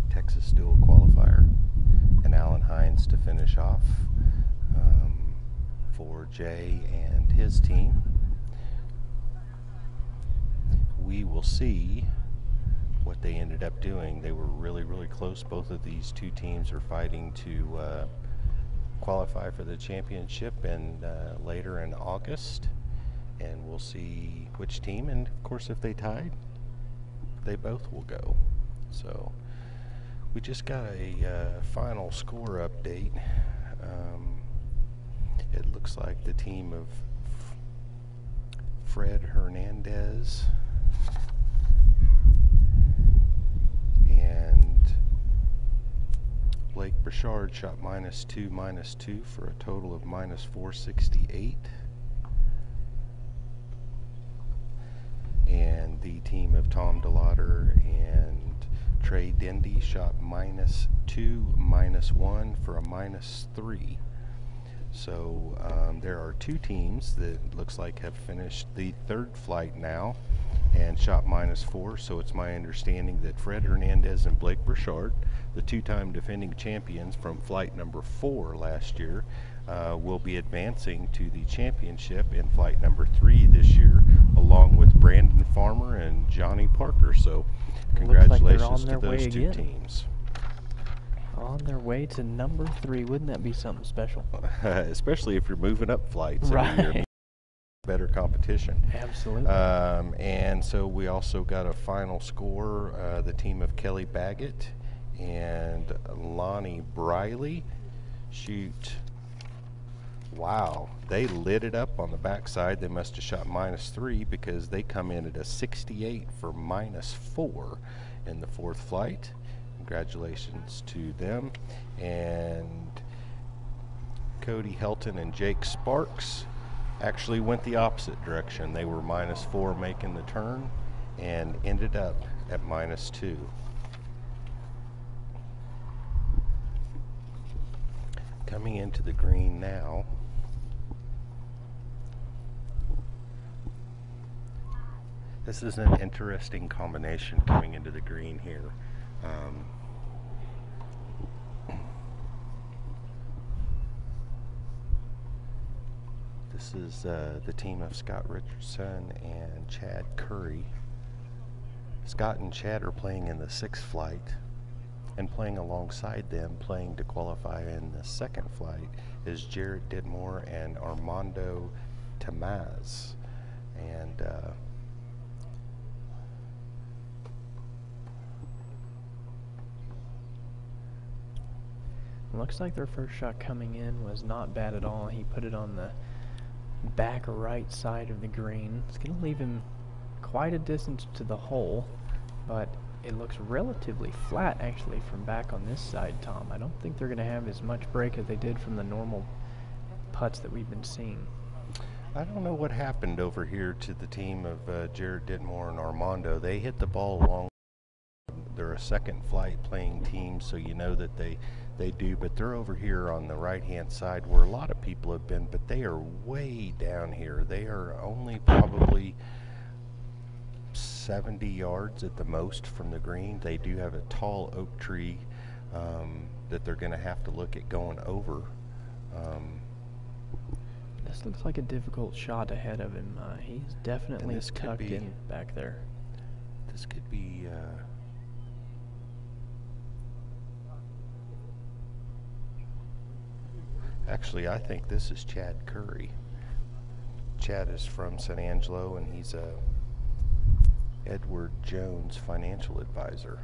Texas Duel qualifier, and Alan Hines to finish off for Jay and his team. We will see what they ended up doing. They were really, really close. Both of these two teams are fighting to qualify for the championship and later in August, and we'll see which team, and of course if they tied, they both will go. So we just got a final score update. It looks like the team of Fred Hernandez and Blake Burchard shot -2 for a total of -468. And the team of Tom DeLauder and Trey Dindy shot -2, -1 for a -3. So there are two teams that looks like have finished the third flight now and shot -4. So it's my understanding that Fred Hernandez and Blake Burchard, the two-time defending champions from flight number 4 last year, will be advancing to the championship in flight number 3 this year, along with Brandon Farmer and Johnny Parker. So congratulations to those two teams. On their way to number 3. Wouldn't that be something special? Especially if you're moving up flights right. every year. Better competition. Absolutely. And so we also got a final score. The team of Kelly Baggett and Lonnie Briley shoot. Wow, they lit it up on the backside. They must have shot -3 because they come in at a 68 for -4 in the 4th flight. Congratulations to them. And Cody Helton and Jake Sparks actually went the opposite direction. They were -4 making the turn and ended up at -2. Coming into the green now. This is an interesting combination coming into the green here. This is the team of Scott Richardson and Chad Curry. Scott and Chad are playing in the 6th flight, and playing alongside them, playing to qualify in the 2nd flight, is Jared Ditmore and Armando Tamaz. And looks like their first shot coming in was not bad at all. He put it on the back right side of the green. It's going to leave him quite a distance to the hole, but it looks relatively flat actually from back on this side, Tom. I don't think they're going to have as much break as they did from the normal putts that we've been seeing. I don't know what happened over here to the team of Jared Ditmore and Armando. They hit the ball along. They're a 2nd flight playing team, so you know that they do, but they're over here on the right-hand side where a lot of people have been, but they are way down here. They are only probably 70 yards at the most from the green. They do have a tall oak tree that they're going to have to look at going over. This looks like a difficult shot ahead of him. He's definitely tucked in back there. This could be actually, I think this is Chad Curry. Chad is from San Angelo, and he's a Edward Jones financial advisor.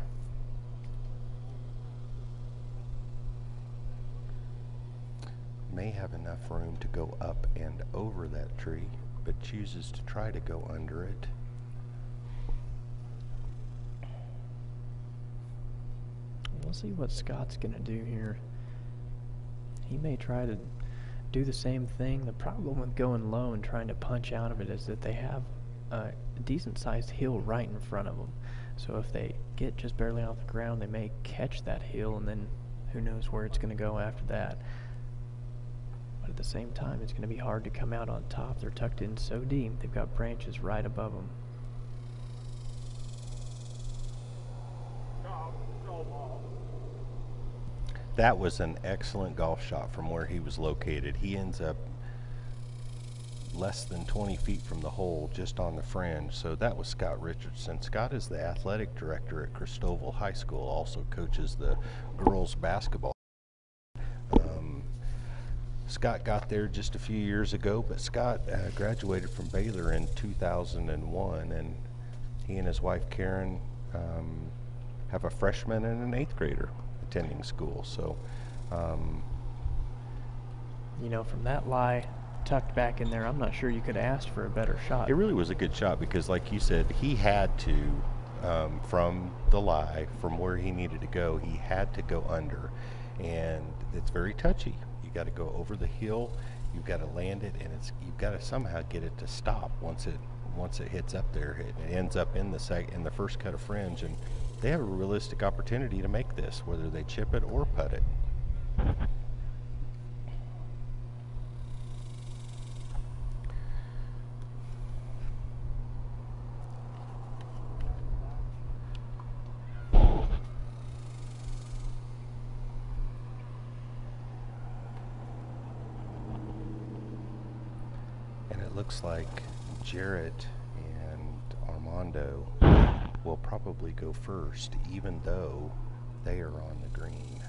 May have enough room to go up and over that tree, but chooses to try to go under it. We'll see what Scott's going to do here. He may try to do the same thing. The problem with going low and trying to punch out of it is that they have a decent-sized hill right in front of them. So if they get just barely off the ground, they may catch that hill, and then who knows where it's going to go after that. But at the same time, it's going to be hard to come out on top. They're tucked in so deep. They've got branches right above them. That was an excellent golf shot from where he was located. He ends up less than 20 feet from the hole, just on the fringe. So that was Scott Richardson. Scott is the athletic director at Stovall High School, also coaches the girls basketball. Scott got there just a few years ago, but Scott graduated from Baylor in 2001, and he and his wife Karen have a freshman and an 8th grader attending school. So you know, from that lie tucked back in there, I'm not sure you could have asked for a better shot. It really was a good shot because, like you said, he had to from the lie, from where he needed to go, he had to go under, and it's very touchy. You got to go over the hill, you've got to land it, and you've got to somehow get it to stop once it hits up there. It ends up in the first cut of fringe, and they have a realistic opportunity to make this, whether they chip it or putt it. And it looks like Jarrett and Armando will probably go first, even though they are on the green.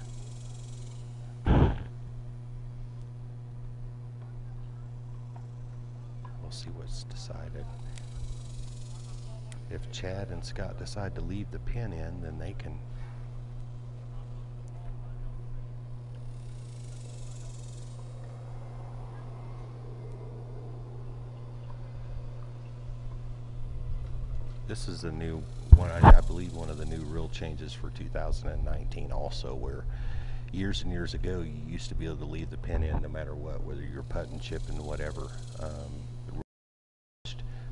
We'll see what's decided. If Chad and Scott decide to leave the pin in, then they can This is the new one, I believe one of the new rule changes for 2019 also, where years and years ago you used to be able to leave the pin in no matter what, whether you're putting, chipping, whatever.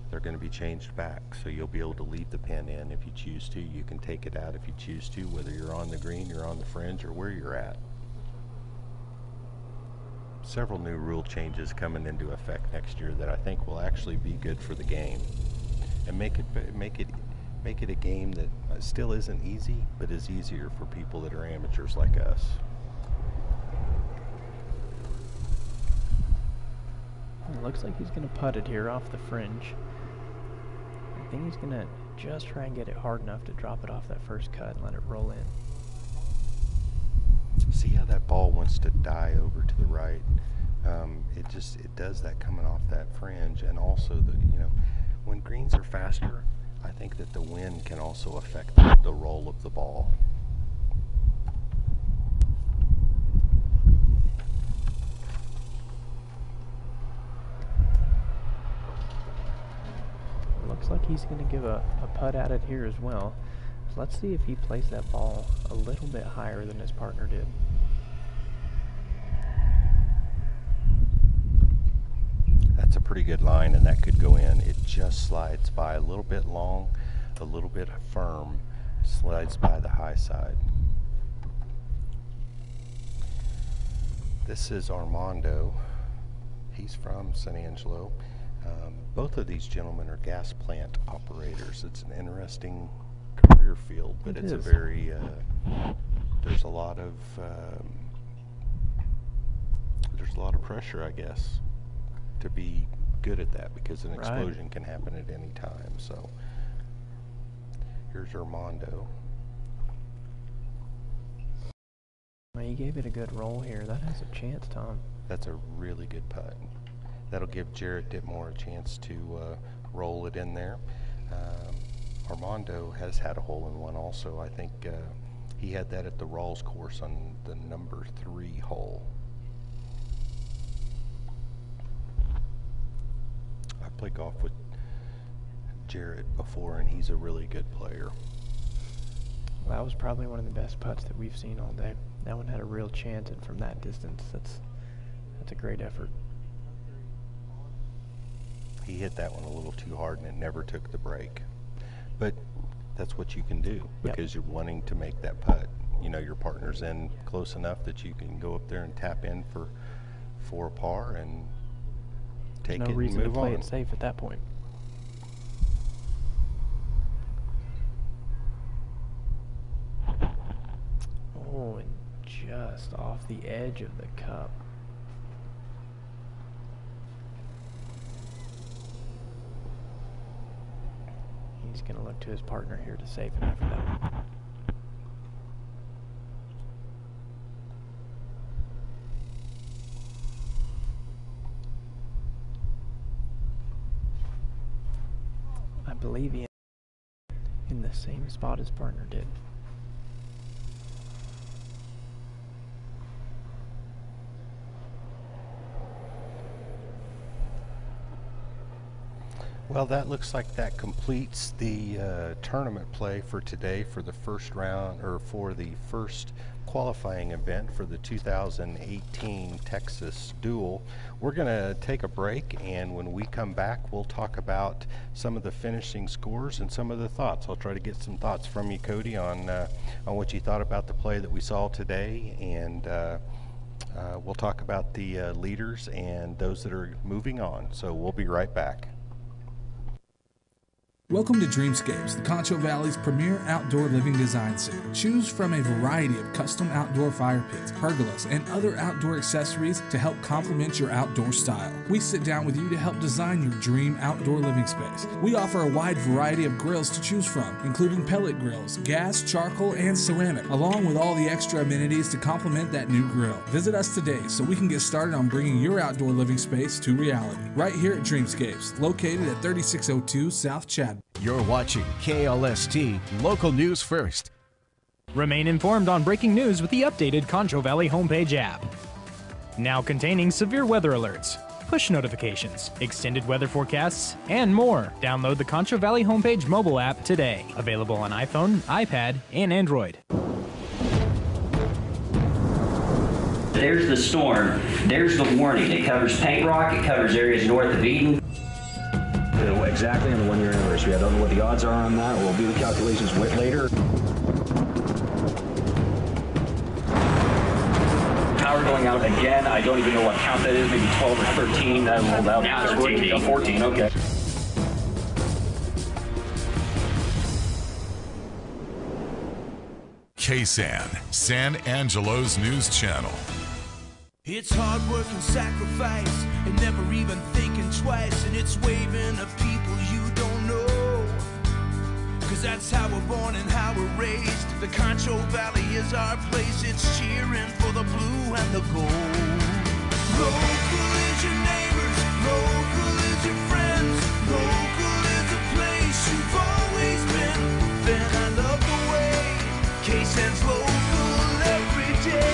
They're going to be changed back, so you'll be able to leave the pin in if you choose to. You can take it out if you choose to, whether you're on the green, you're on the fringe, or where you're at. Several new rule changes coming into effect next year that I think will actually be good for the game. And make it a game that still isn't easy, but is easier for people that are amateurs like us. It looks like he's going to putt it here off the fringe. I think he's going to just try and get it hard enough to drop it off that first cut and let it roll in. See how that ball wants to die over to the right? It does that coming off that fringe, and also when greens are faster, I think that the wind can also affect the roll of the ball. Looks like he's going to give a putt at it here as well. So let's see if he plays that ball a little bit higher than his partner did. That's a pretty good line, and that could go in. It just slides by a little bit long, a little bit firm, slides by the high side. This is Armando. He's from San Angelo. Both of these gentlemen are gas plant operators. It's an interesting career field, but it's a very, there's a lot of pressure, I guess, to be good at that, because an explosion can happen at any time. So here's Armando. Well, he gave it a good roll here. That has a chance, Tom. That's a really good putt. That'll give Jarrett Ditmore a chance to roll it in there. Armando has had a hole-in-one also. I think he had that at the Rawls course on the number 3 hole. I played golf with Jarrett before, and he's a really good player. Well, that was probably one of the best putts that we've seen all day. That one had a real chance, and from that distance, that's a great effort. He hit that one a little too hard, and it never took the break. But that's what you can do, because you're wanting to make that putt. You know, your partner's in close enough that you can go up there and tap in for a par and take it and move on. No reason to play it safe at that point. Oh, and just off the edge of the cup. He's going to look to his partner here to save him after that. I believe he in the same spot his partner did. Well, that looks like that completes the tournament play for today for the first round, or for the first qualifying event for the 2018 Texas Duel. We're going to take a break, and when we come back, we'll talk about some of the finishing scores and some of the thoughts. I'll try to get some thoughts from you, Cody, on what you thought about the play that we saw today, and we'll talk about the leaders and those that are moving on. So we'll be right back. Welcome to Dreamscapes, the Concho Valley's premier outdoor living design center. Choose from a variety of custom outdoor fire pits, pergolas, and other outdoor accessories to help complement your outdoor style. We sit down with you to help design your dream outdoor living space. We offer a wide variety of grills to choose from, including pellet grills, gas, charcoal, and ceramic, along with all the extra amenities to complement that new grill. Visit us today so we can get started on bringing your outdoor living space to reality. Right here at Dreamscapes, located at 3602 South Chad. You're watching KLST Local News First. Remain informed on breaking news with the updated Concho Valley homepage app. Now containing severe weather alerts, push notifications, extended weather forecasts, and more. Download the Concho Valley homepage mobile app today. Available on iPhone, iPad, and Android. There's the storm. There's the warning. It covers Paint Rock. It covers areas north of Eden. Exactly on the 1-year anniversary. I don't know what the odds are on that. We'll do the calculations later. Power going out again. I don't even know what count that is. Maybe 12 or 13. That rolled out. Now it's 14. 14. Okay. KSAN, San Angelo's news channel. It's hard work and sacrifice, and never even thinking twice, and it's waving at people you don't know. Cause that's how we're born and how we're raised. The Concho Valley is our place, it's cheering for the blue and the gold. Local is your neighbors, local is your friends, local is a place you've always been. Then I love the way KSAN's local every day.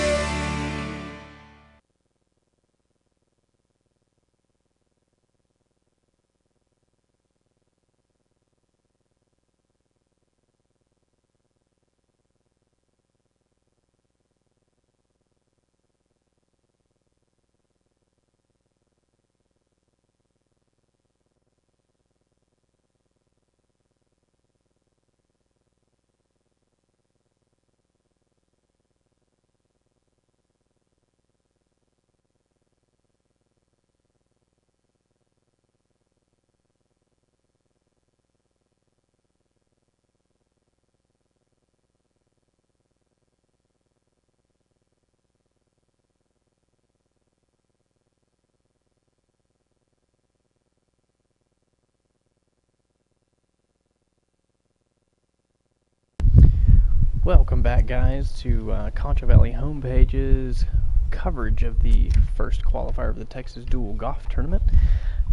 Welcome back, guys, to Concho Valley Homepage's coverage of the first qualifier of the Texas Duel Golf Tournament.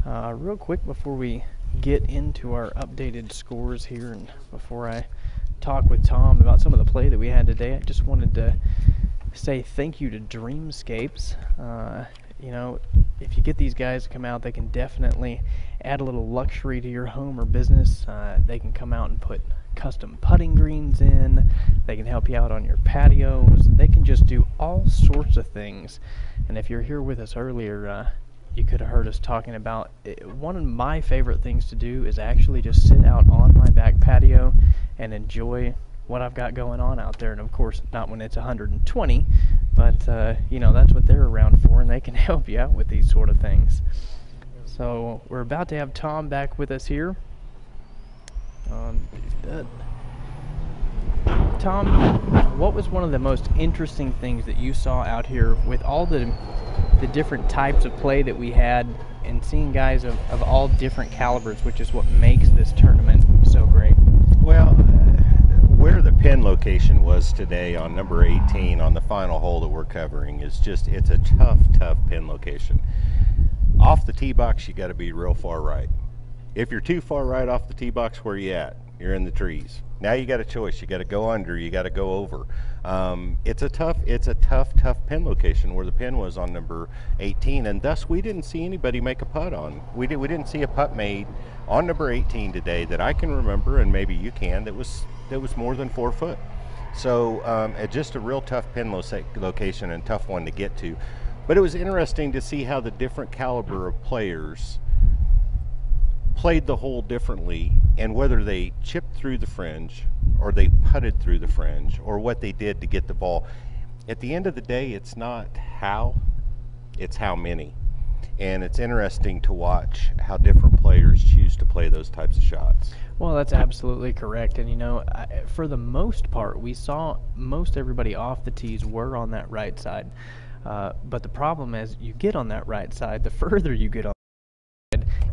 Real quick before we get into our updated scores here, and before I talk with Tom about some of the play that we had today, I just wanted to say thank you to Dreamscapes. You know, if you get these guys to come out, they can definitely add a little luxury to your home or business. They can come out and put custom putting greens in. They can help you out on your patios. They can just do all sorts of things. And if you're here with us earlier, you could have heard us talking about it. One of my favorite things to do is actually just sit out on my back patio and enjoy what I've got going on out there. And of course, not when it's 120, but you know, that's what they're around for, and they can help you out with these sort of things. So we're about to have Tom back with us here. Tom, what was one of the most interesting things that you saw out here with all the different types of play that we had, and seeing guys of all different calibers, which is what makes this tournament so great? Well, where the pin location was today on number 18 on the final hole that we're covering is just, it's a tough pin location. Off the tee box, you got to be real far right. If you're too far right off the tee box, where you at? you're in the trees. Now you got a choice. You got to go under, you got to go over. It's a tough pin location where the pin was on number 18, and thus we didn't see anybody make a putt on. We didn't see a putt made on number 18 today that I can remember, and maybe you can, that was more than 4 foot. So just a real tough pin location and tough one to get to. But it was interesting to see how the different caliber of players played the hole differently, and whether they chipped through the fringe or they putted through the fringe or what they did to get the ball. At the end of the day, it's not how, it's how many. And it's interesting to watch how different players choose to play those types of shots. Well, that's absolutely correct. And, you know, for the most part, we saw most everybody off the tees were on that right side. But the problem is you get on that right side, the further you get on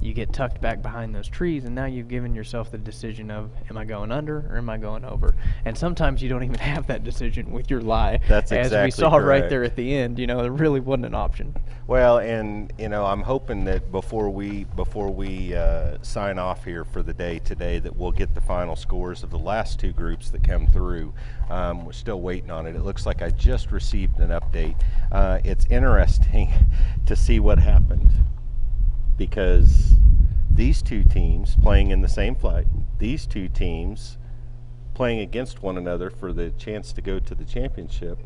you get tucked back behind those trees, and now you've given yourself the decision of, am I going under or am I going over? And sometimes you don't even have that decision with your lie. That's exactly as we saw correct. right there at the end. You know, there really wasn't an option. Well, and you know, I'm hoping that before we sign off here for the day today, that we'll get the final scores of the last 2 groups that come through. We're still waiting on it. It looks like I just received an update. It's interesting to see what happened, because these 2 teams playing in the same flight, these 2 teams playing against one another for the chance to go to the championship,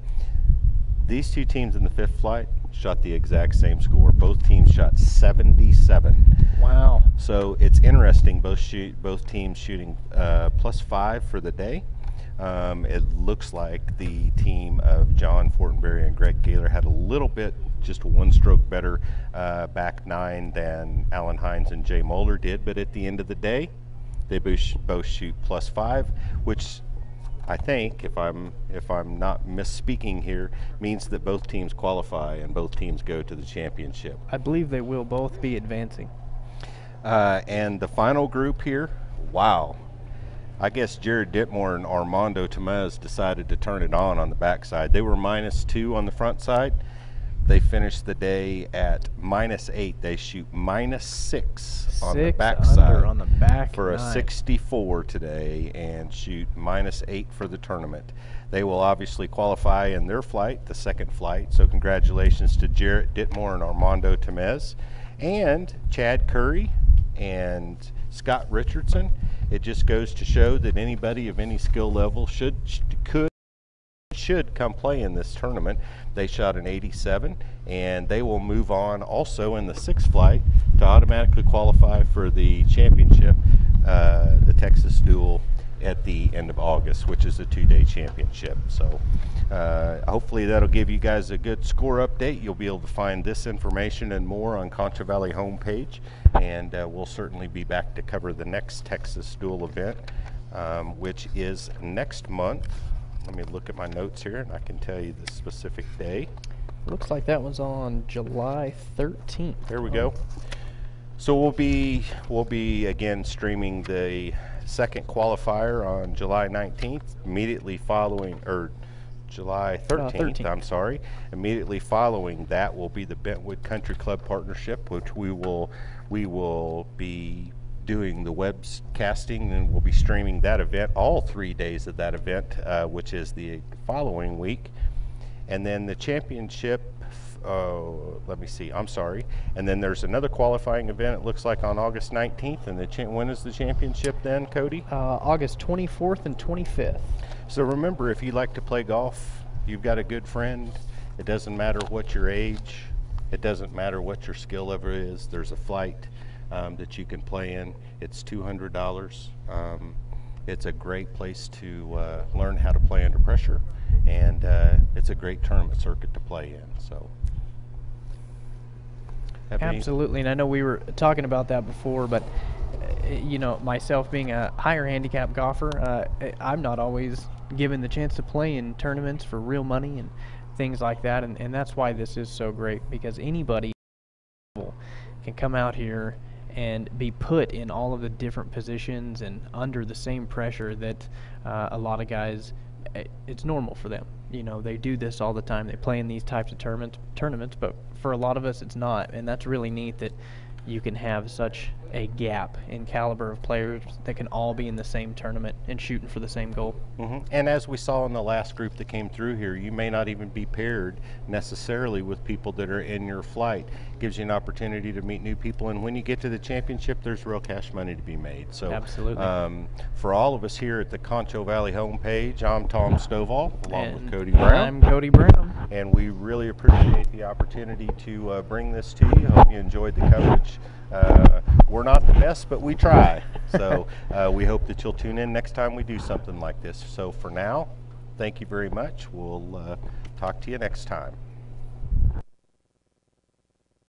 these 2 teams in the 5th flight shot the exact same score. Both teams shot 77. Wow. So it's interesting, both teams shooting +5 for the day. It looks like the team of John Fortenberry and Greg Gaylor had a little bit, just 1 stroke better back 9 than Alan Hines and Jay Moeller did, but at the end of the day, they both shoot +5, which I think, if I'm not misspeaking here, means that both teams qualify and both teams go to the championship. I believe they will both be advancing. And the final group here, wow. I guess Jared Ditmore and Armando Tomez decided to turn it on the backside. They were -2 on the front side. They finished the day at -8. They shoot -6 on the backside on the back for a 9. 64 today, and shoot -8 for the tournament. They will obviously qualify in their flight, the 2nd flight. So congratulations to Jarrett Ditmore and Armando Tomez, and Chad Curry and Scott Richardson. It just goes to show that anybody of any skill level should come play in this tournament. They shot an 87, and they will move on also in the 6th flight to automatically qualify for the championship, the Texas Duel, at the end of August, which is a 2-day championship. So hopefully that'll give you guys a good score update. You'll be able to find this information and more on Concho Valley homepage, and we'll certainly be back to cover the next Texas Duel event, which is next month. Let me look at my notes here, and I can tell you the specific day. Looks like that was on July 13th. There we go. So we'll be again streaming the 2nd qualifier on July 19th, immediately following, or July 13th, I'm sorry. Immediately following that will be the Bentwood Country Club partnership, which we will be doing the webcasting, and we'll be streaming that event, all 3 days of that event, which is the following week. And then the championship, let me see, I'm sorry. And then there's another qualifying event, it looks like, on August 19th. And when is the championship then, Cody? August 24th and 25th. So remember, if you like to play golf, you've got a good friend, it doesn't matter what your age, it doesn't matter what your skill level is, there's a flight that you can play in. It's $200. It's a great place to learn how to play under pressure, and it's a great tournament circuit to play in. So absolutely. And I know we were talking about that before, but you know, myself being a higher handicap golfer, I'm not always given the chance to play in tournaments for real money and things like that, and that's why this is so great, because anybody can come out here and be put in all of the different positions and under the same pressure that a lot of guys, it's normal for them. You know, they do this all the time. They play in these types of tournaments, but for a lot of us it's not, and that's really neat that you can have such a gap in caliber of players that can all be in the same tournament and shooting for the same goal. And as we saw in the last group that came through here, you may not even be paired necessarily with people that are in your flight. Gives you an opportunity to meet new people, and when you get to the championship, there's real cash money to be made. So absolutely. For all of us here at the Concho Valley homepage, I'm Tom Stovall, along with Cody Brown. I'm Cody Brown. And we really appreciate the opportunity to bring this to you. Hope you enjoyed the coverage. We're not the best, but we try. So we hope that you'll tune in next time we do something like this. So for now, thank you very much. We'll talk to you next time.